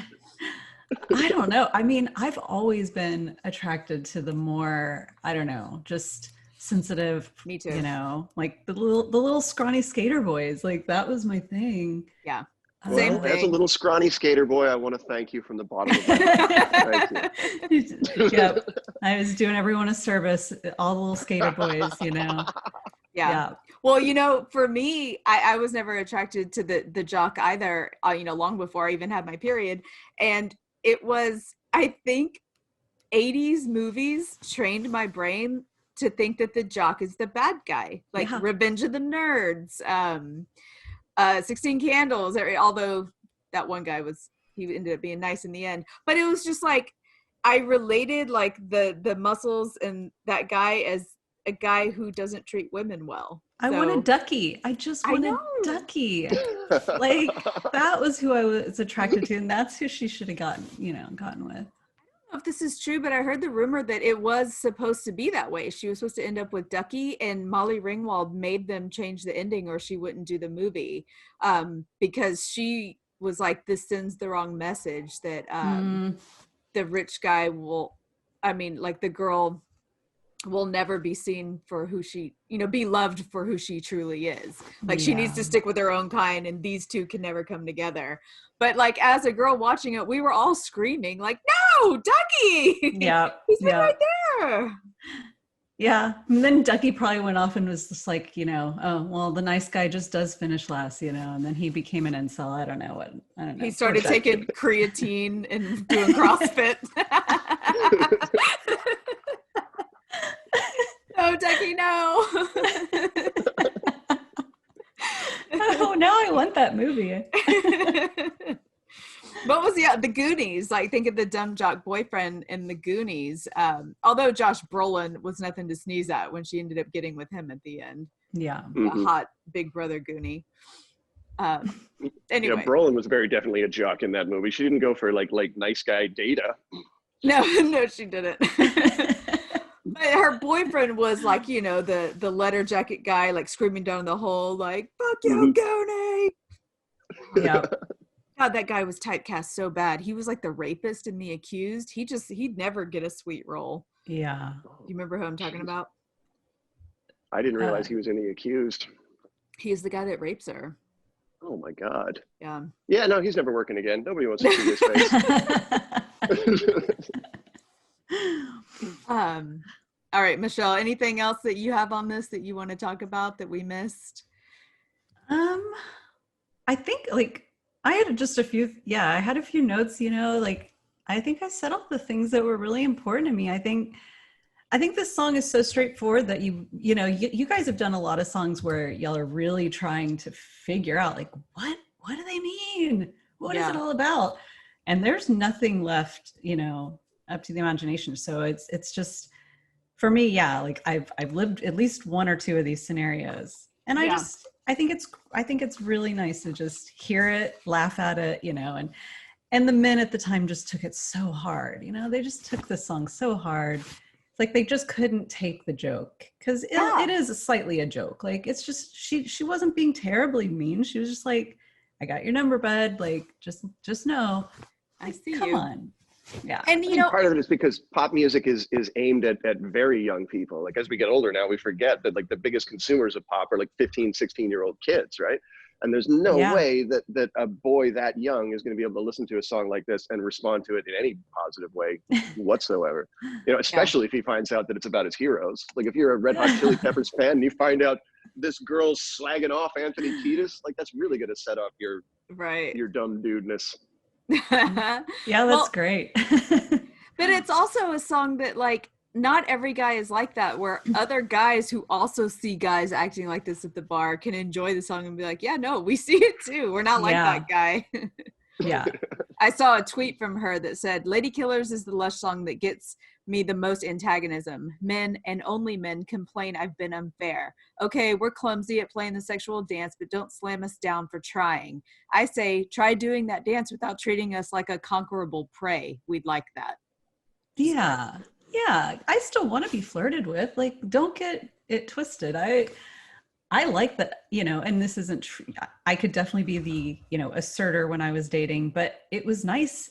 C: I don't know. I mean, I've always been attracted to the more, I don't know, just sensitive.
B: Me too.
C: You know, like the little scrawny skater boys. Like that was my thing.
B: Yeah.
A: Well, as a little scrawny skater boy, I want to thank you from the bottom of my heart. Thank you.
C: Yeah, I was doing everyone a service, all the little skater boys, you know.
B: Yeah. Well, you know, for me, I was never attracted to the jock either, you know, long before I even had my period. And it was, I think, 80s movies trained my brain to think that the jock is the bad guy. Like Revenge of the Nerds, 16 Candles, although that one guy he ended up being nice in the end. But it was just like, I related like the muscles and that guy as a guy who doesn't treat women well.
C: I wanted Ducky. I just wanted Ducky. Like that was who I was attracted to, and that's who she should have gotten with. I
B: don't know if this is true, but I heard the rumor that it was supposed to be that way. She was supposed to end up with Ducky, and Molly Ringwald made them change the ending or she wouldn't do the movie, because she was like, this sends the wrong message that the rich guy the girl will never be seen for who she, be loved for who she truly is. Like she needs to stick with her own kind, and these two can never come together. But like as a girl watching it, we were all screaming like, no, Ducky!
C: Yeah.
B: He's right sure.
C: Yeah. And then Ducky probably went off and was just like, oh, well, the nice guy just does finish last, and then he became an incel. I don't know.
B: He started taking creatine and doing CrossFit. No, Ducky, no.
C: Oh, now I want that movie.
B: What was the Goonies? Like, think of the dumb jock boyfriend in the Goonies. Although Josh Brolin was nothing to sneeze at when she ended up getting with him at the end.
C: Yeah.
B: A hot big brother Goonie. Anyway.
A: Yeah, Brolin was very definitely a jock in that movie. She didn't go for like nice guy Data.
B: No, she didn't. But her boyfriend was like, the letter jacket guy, like screaming down the hole, like, fuck you, Goonie.
C: Yeah.
B: God, that guy was typecast so bad. He was like the rapist and the accused. He'd never get a sweet role.
C: Yeah.
B: You remember who I'm talking about?
A: I didn't realize he was in The Accused.
B: He's the guy that rapes her.
A: Oh my God.
B: Yeah.
A: Yeah, no, he's never working again. Nobody wants to see his face.
B: All right, Michelle, anything else that you have on this that you want to talk about that we missed?
C: I think I had just a few notes, I think I said all the things that were really important to me. I think this song is so straightforward that you guys have done a lot of songs where y'all are really trying to figure out like, what do they mean? What is it all about? And there's nothing left, up to the imagination. So it's just, for me, I've lived at least one or two of these scenarios. And I think it's really nice to just hear it, laugh at it, and the men at the time just took it so hard. They just took the song so hard. It's like they just couldn't take the joke, because it is slightly a joke. Like, it's just she wasn't being terribly mean. She was just like, I got your number, bud. Like, just know.
B: I see
C: Come
B: you.
C: on. Yeah.
B: And
A: part of it is because pop music is aimed at very young people. Like, as we get older now, we forget that like the biggest consumers of pop are like 15, 16-year-old kids, right? And there's no way that a boy that young is going to be able to listen to a song like this and respond to it in any positive way whatsoever. Especially if he finds out that it's about his heroes. Like, if you're a Red Hot Chili Peppers fan and you find out this girl's slagging off Anthony Kiedis, like, that's really going to set off your dumb dudeness.
C: Yeah, that's great.
B: But it's also a song that, like, not every guy is like that, where other guys who also see guys acting like this at the bar can enjoy the song and be like, yeah, no, we see it too. We're not like that guy.
C: Yeah.
B: I saw a tweet from her that said, Ladykillers is the Lush song that gets me the most antagonism. Men, and only men, complain I've been unfair. Okay, we're clumsy at playing the sexual dance, but don't slam us down for trying. I say, try doing that dance without treating us like a conquerable prey. We'd like that.
C: Yeah. Yeah. I still want to be flirted with. Like, don't get it twisted. I like that, and this isn't true. I could definitely be the, asserter when I was dating, but it was nice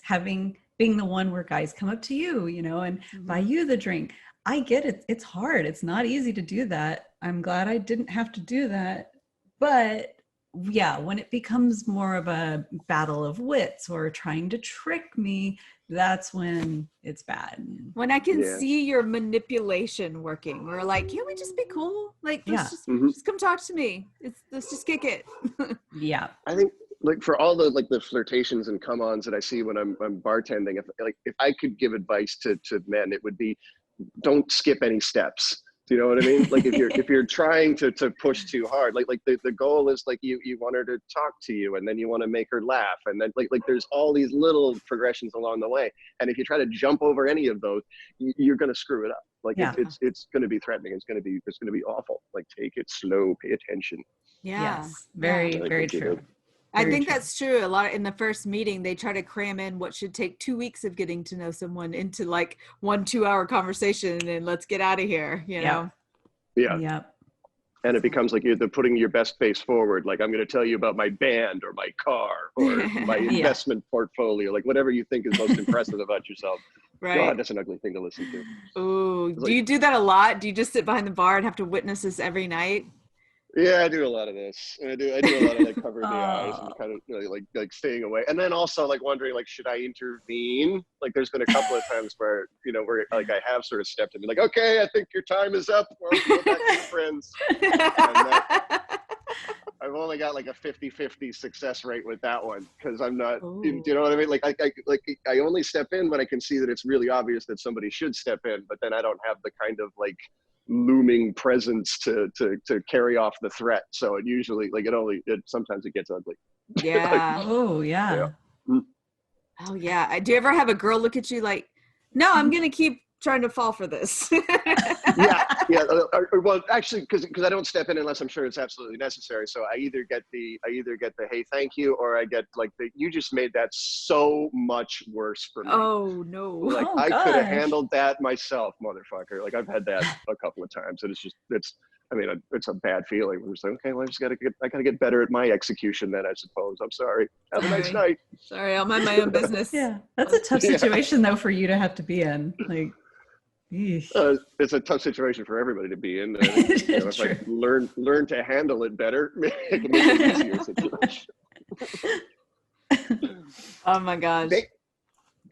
C: being the one where guys come up to you, and buy you the drink. I get it. It's hard. It's not easy to do that. I'm glad I didn't have to do that. But yeah, when it becomes more of a battle of wits or trying to trick me, that's when it's bad.
B: When I can see your manipulation working, we're like, can't we just be cool? Like, let's just come talk to me. Let's just kick it.
C: Yeah.
A: I think, like, for all the flirtations and come-ons that I see when I'm bartending, if I could give advice to men, it would be, don't skip any steps. Do you know what I mean? Like, if you're trying to push too hard, like the goal is like you want her to talk to you, and then you want to make her laugh, and then like there's all these little progressions along the way. And if you try to jump over any of those, you're going to screw it up. Like, it's going to be threatening. It's going to be awful. Like, take it slow, pay attention.
B: Yeah.
C: Yes. Very true.
B: I think that's true. A lot in the first meeting, they try to cram in what should take 2 weeks of getting to know someone into like 1 2-hour conversation, and let's get out of here,
A: Yeah.
C: Yeah.
A: And it becomes like you're putting your best face forward. Like, I'm going to tell you about my band or my car or my investment portfolio, like whatever you think is most impressive about yourself.
B: Right.
A: God, that's an ugly thing to listen to.
B: Ooh, do you do that a lot? Do you just sit behind the bar and have to witness this every night?
A: Yeah, I do a lot of this. I do a lot of like covering the eyes and kind of like staying away. And then also like wondering like, should I intervene? Like there's been a couple of times where, where like I have sort of stepped in and be like, okay, I think your time is up. Well, go back to your friends. I've only got like a 50-50 success rate with that one because I'm not, do you know what I mean? Like I only step in when I can see that it's really obvious that somebody should step in, but then I don't have the kind of like looming presence to carry off the threat. So it usually sometimes it gets ugly.
B: Yeah.
C: Oh yeah.
B: Oh yeah. Do you ever have a girl look at you like, no, I'm gonna keep trying to fall for this?
A: yeah. Well, actually, because I don't step in unless I'm sure it's absolutely necessary. So I either get the hey, thank you, or I get like you just made that so much worse for me.
B: Oh no!
A: Like I could have handled that myself, motherfucker. Like I've had that a couple of times, and it's a bad feeling. We're just like, okay, well, I gotta get better at my execution then, I suppose. I'm sorry. Have a nice night.
B: Sorry, I'll mind my own business.
C: Yeah, that's a tough situation though for you to have to be in. Like.
A: It's a tough situation for everybody to be in. If I learn to handle it better, it can make it an easier situation.
B: Oh my gosh.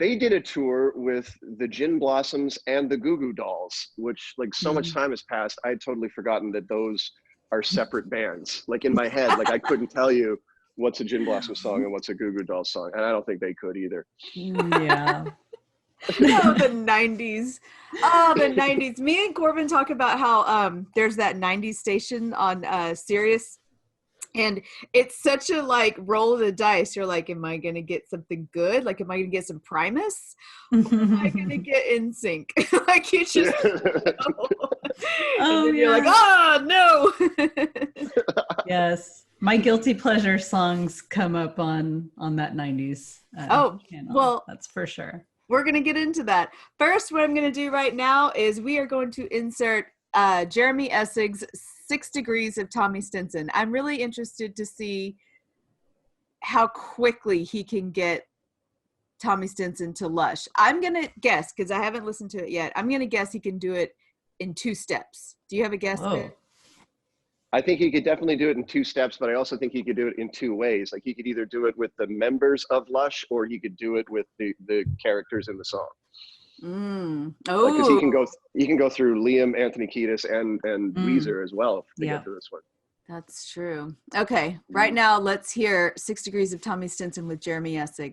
A: They did a tour with the Gin Blossoms and the Goo Goo Dolls, which like so much time has passed. I had totally forgotten that those are separate bands. Like in my head, like I couldn't tell you what's a Gin Blossom song and what's a Goo Goo Dolls song. And I don't think they could either.
C: Yeah.
B: No, the 90s. Oh, the 90s. Me and Corbin talk about how there's that 90s station on Sirius, and it's such a like roll of the dice. You're like, am I gonna get something good? Like, am I gonna get some Primus? Or am I gonna get NSYNC? Like you just and then you're like, oh no.
C: Yes. My guilty pleasure songs come up on that 90s channel. Well, that's for sure.
B: We're going to get into that. First, what I'm going to do right now is we are going to insert Jeremy Essig's 6 Degrees of Tommy Stinson. I'm really interested to see how quickly he can get Tommy Stinson to Lush. I'm going to guess, because I haven't listened to it yet, I'm going to guess he can do it in 2 steps. Do you have a guess?
A: I think he could definitely do it in 2 steps, but I also think he could do it in 2 ways. Like he could either do it with the members of Lush, or he could do it with the characters in the song. Because he can go through Liam, Anthony Kiedis, and Weezer as well to get to this one.
B: That's true. Okay, right now let's hear 6 Degrees of Tommy Stinson with Jeremy Essig.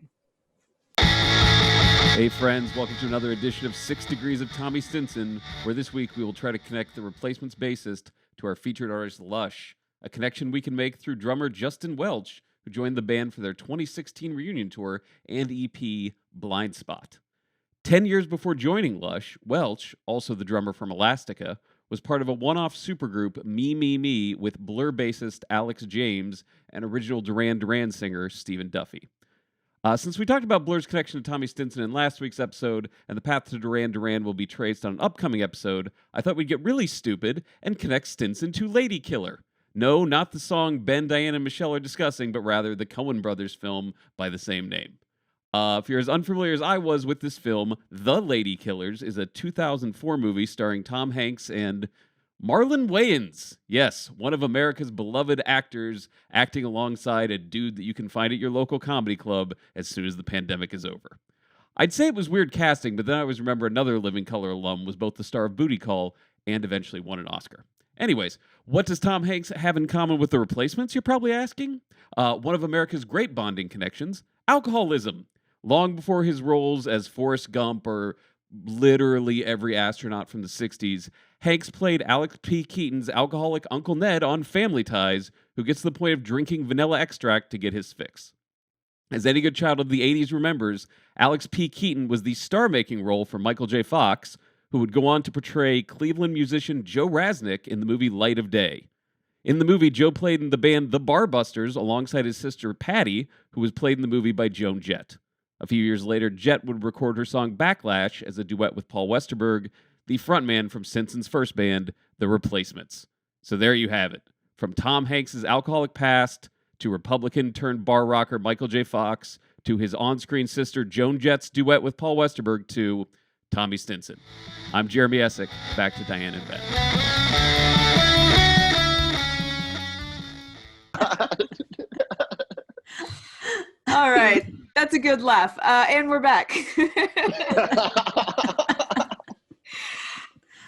D: Hey friends, welcome to another edition of 6 Degrees of Tommy Stinson, where this week we will try to connect the Replacements bassist to our featured artist Lush, a connection we can make through drummer Justin Welch, who joined the band for their 2016 reunion tour and EP Blind Spot. 10 years before joining Lush, Welch, also the drummer from Elastica, was part of a one-off supergroup Me with Blur bassist Alex James and original Duran Duran singer Stephen Duffy. Since we talked about Blur's connection to Tommy Stinson in last week's episode, and the path to Duran Duran will be traced on an upcoming episode, I thought we'd get really stupid and connect Stinson to Ladykiller. No, not the song Ben, Dianne, and Michelle are discussing, but rather the Coen brothers film by the same name. If you're as unfamiliar as I was with this film, The Ladykillers is a 2004 movie starring Tom Hanks and Marlon Wayans. Yes, one of America's beloved actors acting alongside a dude that you can find at your local comedy club as soon as the pandemic is over. I'd say it was weird casting, but then I always remember another Living Color alum was both the star of Booty Call and eventually won an Oscar. Anyways, what does Tom Hanks have in common with the Replacements, you're probably asking? One of America's great bonding connections, alcoholism. Long before his roles as Forrest Gump or literally every astronaut from the 60s, Hanks played Alex P. Keaton's alcoholic Uncle Ned on Family Ties, who gets to the point of drinking vanilla extract to get his fix. As any good child of the 80s remembers, Alex P. Keaton was the star-making role for Michael J. Fox, who would go on to portray Cleveland musician Joe Raznick in the movie Light of Day. In the movie, Joe played in the band The Barbusters alongside his sister Patty, who was played in the movie by Joan Jett. A few years later, Jett would record her song Backlash as a duet with Paul Westerberg, the frontman from Stinson's first band, The Replacements. So there you have it. From Tom Hanks' alcoholic past, to Republican-turned-bar rocker Michael J. Fox, to his on-screen sister Joan Jett's duet with Paul Westerberg, to Tommy Stinson. I'm Jeremy Essig. Back to Dianne and Ben.
B: All right. That's a good laugh. And we're back.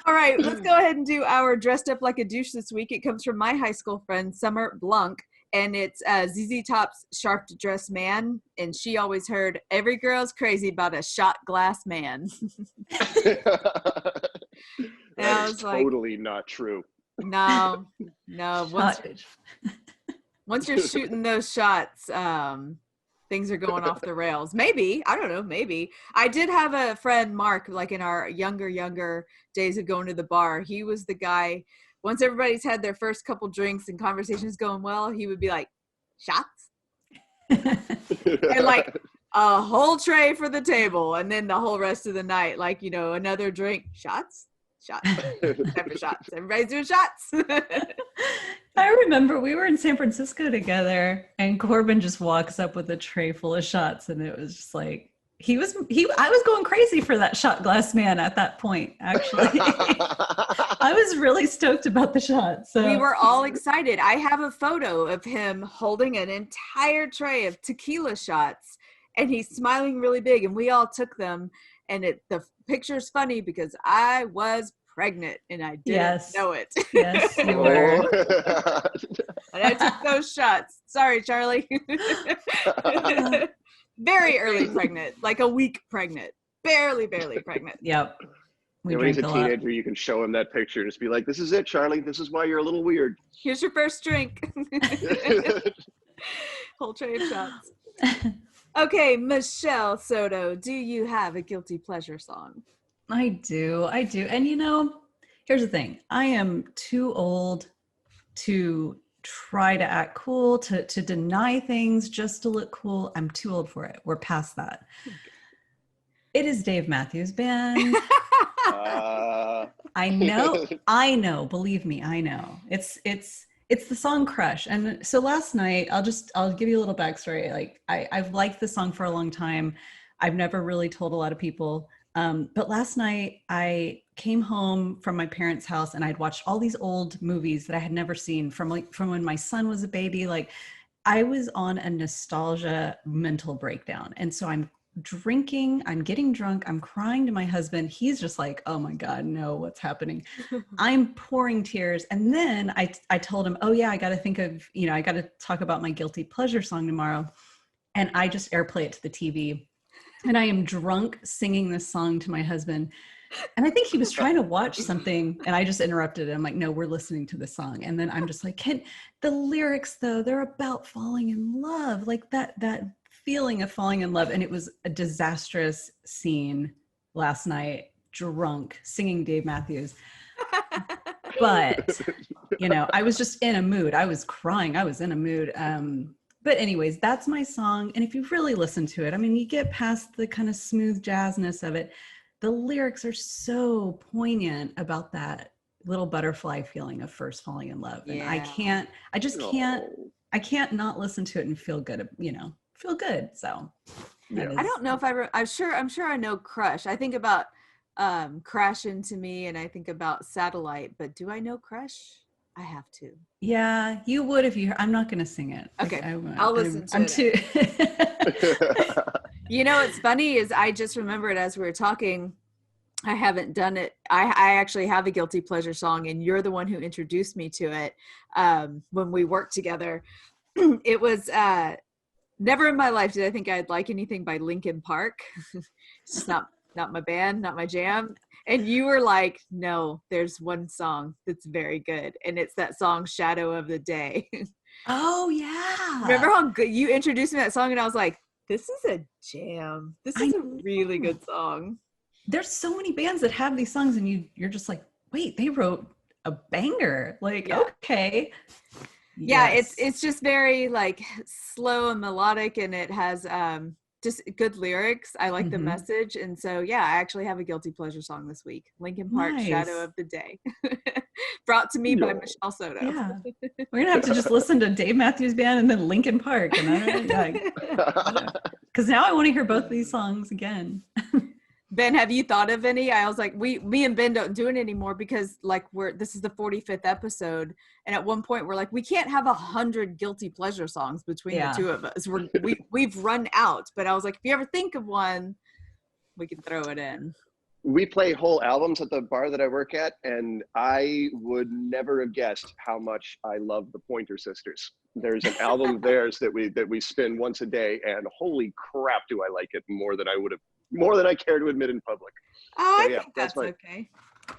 B: All right, let's go ahead and do our Dressed Up Like a Douche this week. It comes from my high school friend, Summer Blunk, and it's ZZ Top's Sharp Dressed Man, and she always heard, every girl's crazy about a shot glass man.
A: That is totally not true.
B: No. Once you're shooting those shots, things are going off the rails. Maybe. I don't know. Maybe. I did have a friend, Mark, like in our younger days of going to the bar. He was the guy, once everybody's had their first couple drinks and conversations going well, he would be like, shots? And like a whole tray for the table. And then the whole rest of the night, like, another drink, shots? Shots. Every shots. Everybody's doing shots.
C: I remember we were in San Francisco together and Corbin just walks up with a tray full of shots, and it was just like I was going crazy for that shot glass man at that point, actually. I was really stoked about the shots. So.
B: We were all excited. I have a photo of him holding an entire tray of tequila shots, and he's smiling really big, and we all took them. And the picture's funny because I was pregnant and I didn't know it.
C: Yes, you were.
B: And I took those shots. Sorry, Charlie. Very early pregnant, like a week pregnant. Barely pregnant.
C: Yep.
A: When he's a teenager, you can show him that picture and just be like, this is it, Charlie. This is why you're a little weird.
B: Here's your first drink. Whole tray of shots. Okay, Michelle Soto, do you have a guilty pleasure song?
C: I do. And here's the thing. I am too old to try to act cool, to deny things just to look cool. I'm too old for it. We're past that. It is Dave Matthews Band. I know. Believe me, I know. It's the song Crush. And so last night, I'll give you a little backstory. Like I've liked the song for a long time. I've never really told a lot of people. But last night I came home from my parents' house and I'd watched all these old movies that I had never seen from when my son was a baby. Like I was on a nostalgia mental breakdown. And so I'm drinking, I'm getting drunk, I'm crying to my husband. He's just like, oh my God, no, what's happening? I'm pouring tears. And then I told him, oh yeah, I got to think of, I got to talk about my guilty pleasure song tomorrow. And I just airplay it to the TV. And I am drunk singing this song to my husband. And I think he was trying to watch something and I just interrupted him. I'm like, no, we're listening to the song. And then I'm just like, the lyrics though, they're about falling in love. Like that feeling of falling in love. And it was a disastrous scene last night, drunk, singing Dave Matthews. But, I was just in a mood. I was crying. I was in a mood. But anyways, that's my song. And if you really listen to it, you get past the kind of smooth jazzness of it. The lyrics are so poignant about that little butterfly feeling of first falling in love. And I can't not listen to it and feel good, feel good. So
B: I don't know if I'm sure I know Crush. I think about Crash Into Me and I think about Satellite, but do I know Crush? I have to.
C: Yeah, you would if you. I'm not going to sing it.
B: Okay, I'll listen to it. What's funny is I just remembered as we were talking, I haven't done it. I actually have a guilty pleasure song, and you're the one who introduced me to it when we worked together. It was never in my life did I think I'd like anything by Linkin Park. It's just not my band, not my jam. And you were like, no, there's one song that's very good. And it's that song, Shadow of the Day.
C: Oh, yeah.
B: Remember how good you introduced me to that song? And I was like, this is a jam. This is a really good song.
C: There's so many bands that have these songs and you're just like, wait, they wrote a banger. Like, okay.
B: Yeah, yes. It's just very like slow and melodic, and it has just good lyrics. I like the message. And so, I actually have a guilty pleasure song this week. Linkin Park, nice. Shadow of the Day. Brought to me by Michelle Soto.
C: Yeah. We're going to have to just listen to Dave Matthews Band and then Linkin Park. Because now I want to hear both these songs again.
B: Ben, have you thought of any? I was like, me and Ben don't do it anymore because like this is the 45th episode, and at one point we're like, we can't have 100 guilty pleasure songs between the two of us. We've run out. But I was like, if you ever think of one, we can throw it in.
A: We play whole albums at the bar that I work at, and I would never have guessed how much I love the Pointer Sisters. There's an album of theirs that we spin once a day, and holy crap, do I like it more than I care to admit in public.
B: Oh, so, I think that's okay.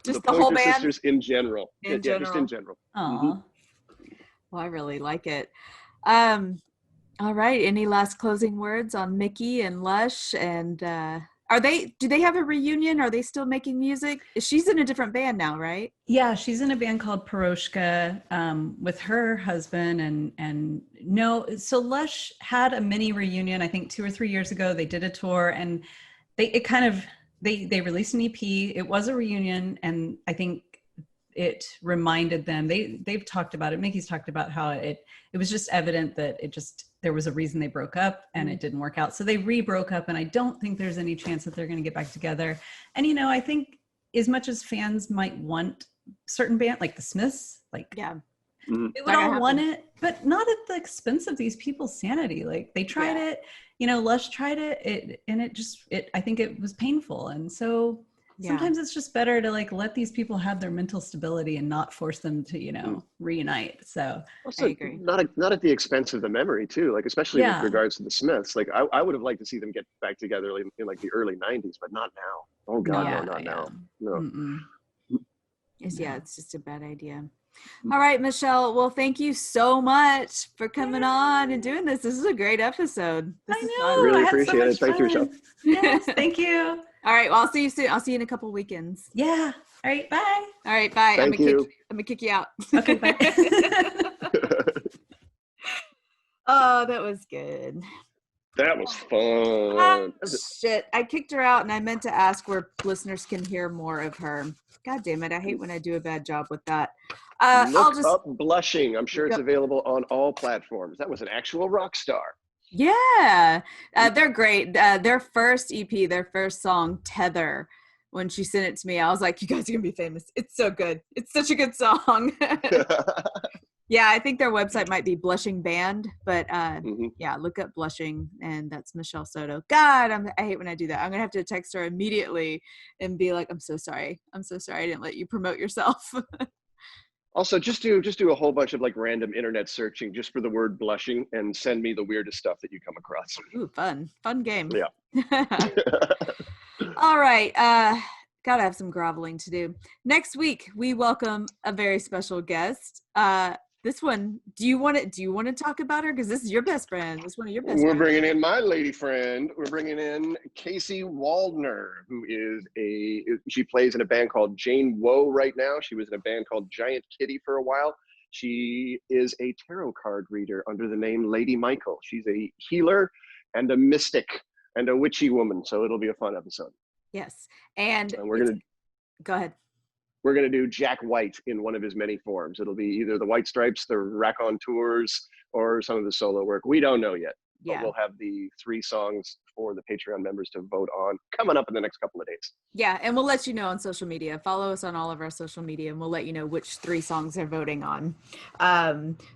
B: Just the
A: Pointer
B: whole band?
A: Sisters in general.
B: In general.
A: Just in general.
B: Aww. Well, I really like it. All right. Any last closing words on Mickey and Lush? And do they have a reunion? Are they still making music? She's in a different band now, right?
C: Yeah, she's in a band called Piroshka with her husband and no. So Lush had a mini reunion, I think 2 or 3 years ago. They did a tour and they released an EP. It was a reunion, and I think it reminded them. They've talked about it. Mickey's talked about how it was just evident that there was a reason they broke up and it didn't work out. So they re-broke up, and I don't think there's any chance that they're going to get back together. And, I think as much as fans might want certain band, like the Smiths, like they would all want it, but not at the expense of these people's sanity. Like they tried it, Lush tried it, I think it was painful. And so sometimes it's just better to like let these people have their mental stability and not force them to, reunite. So
A: also,
B: I agree.
A: Not at the expense of the memory too, like especially with regards to the Smiths. Like I would have liked to see them get back together in like the early 90s, but not now. Oh God, no, not now. No.
B: It's just a bad idea. All right, Michelle. Well, thank you so much for coming on and doing this. This is a great episode.
C: I know.
A: Really appreciate it. Thank you, Michelle.
C: Yes, thank you.
B: All right. Well, I'll see you soon. I'll see you in a couple weekends.
C: Yeah. All right. Bye.
B: All right. Bye.
A: Thank you.
B: I'm gonna kick you out.
C: Okay. Bye.
B: Oh, that was good.
A: That was fun.
B: Shit. I kicked her out, and I meant to ask where listeners can hear more of her. God damn it. I hate when I do a bad job with that.
A: Look up Blushing. I'm sure it's available on all platforms. That was an actual rock star.
B: Yeah. They're great. Their first EP, their first song, Tether, when she sent it to me, I was like, you guys are going to be famous. It's so good. It's such a good song. Yeah, I think their website might be Blushing Band, but look up Blushing, and that's Michelle Soto. God, I hate when I do that. I'm going to have to text her immediately and be like, I'm so sorry. I didn't let you promote yourself.
A: Also, just do a whole bunch of like random internet searching just for the word blushing and send me the weirdest stuff that you come across.
B: Ooh, fun game.
A: Yeah.
B: All right. Gotta have some groveling to do. Next week, we welcome a very special guest. This one, do you want to talk about her? Because this is your best friend. This is one of your best friends.
A: We're bringing in my lady friend. We're bringing in Casey Waldner, who she plays in a band called Jane Woe right now. She was in a band called Giant Kitty for a while. She is a tarot card reader under the name Lady Michael. She's a healer and a mystic and a witchy woman. So it'll be a fun episode.
B: Yes. And go ahead.
A: We're going to do Jack White in one of his many forms. It'll be either the White Stripes, the Raconteurs, or some of the solo work. We don't know yet.
B: Yeah.
A: But we'll have the 3 songs for the Patreon members to vote on coming up in the next couple of days.
B: Yeah, and we'll let you know on social media. Follow us on all of our social media, and we'll let you know which 3 songs they're voting on.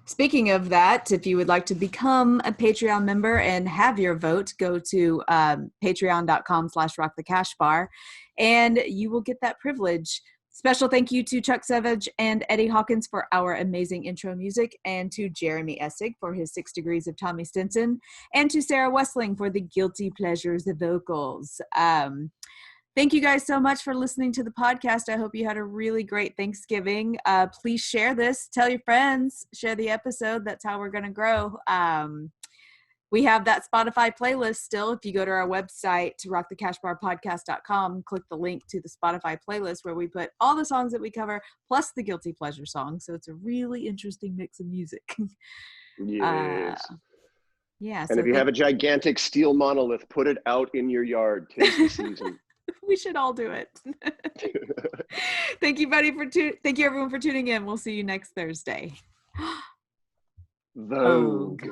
B: Speaking of that, if you would like to become a Patreon member and have your vote, go to patreon.com/rockthecashbar, and you will get that privilege. Special thank you to Chuck Savage and Eddie Hawkins for our amazing intro music, and to Jeremy Essig for his 6 Degrees of Tommy Stinson, and to Sarah Westling for the Guilty Pleasures vocals. Thank you guys so much for listening to the podcast. I hope you had a really great Thanksgiving. Please share this. Tell your friends. Share the episode. That's how we're going to grow. We have that Spotify playlist still. If you go to our website, to rockthecashbarpodcast.com, click the link to the Spotify playlist where we put all the songs that we cover, plus the Guilty Pleasure songs. So it's a really interesting mix of music.
A: Yes.
B: Yeah.
A: And if you have a gigantic steel monolith, put it out in your yard. 'Tis the season.
B: We should all do it. Thank you, thank you everyone for tuning in. We'll see you next Thursday.
A: Vogue.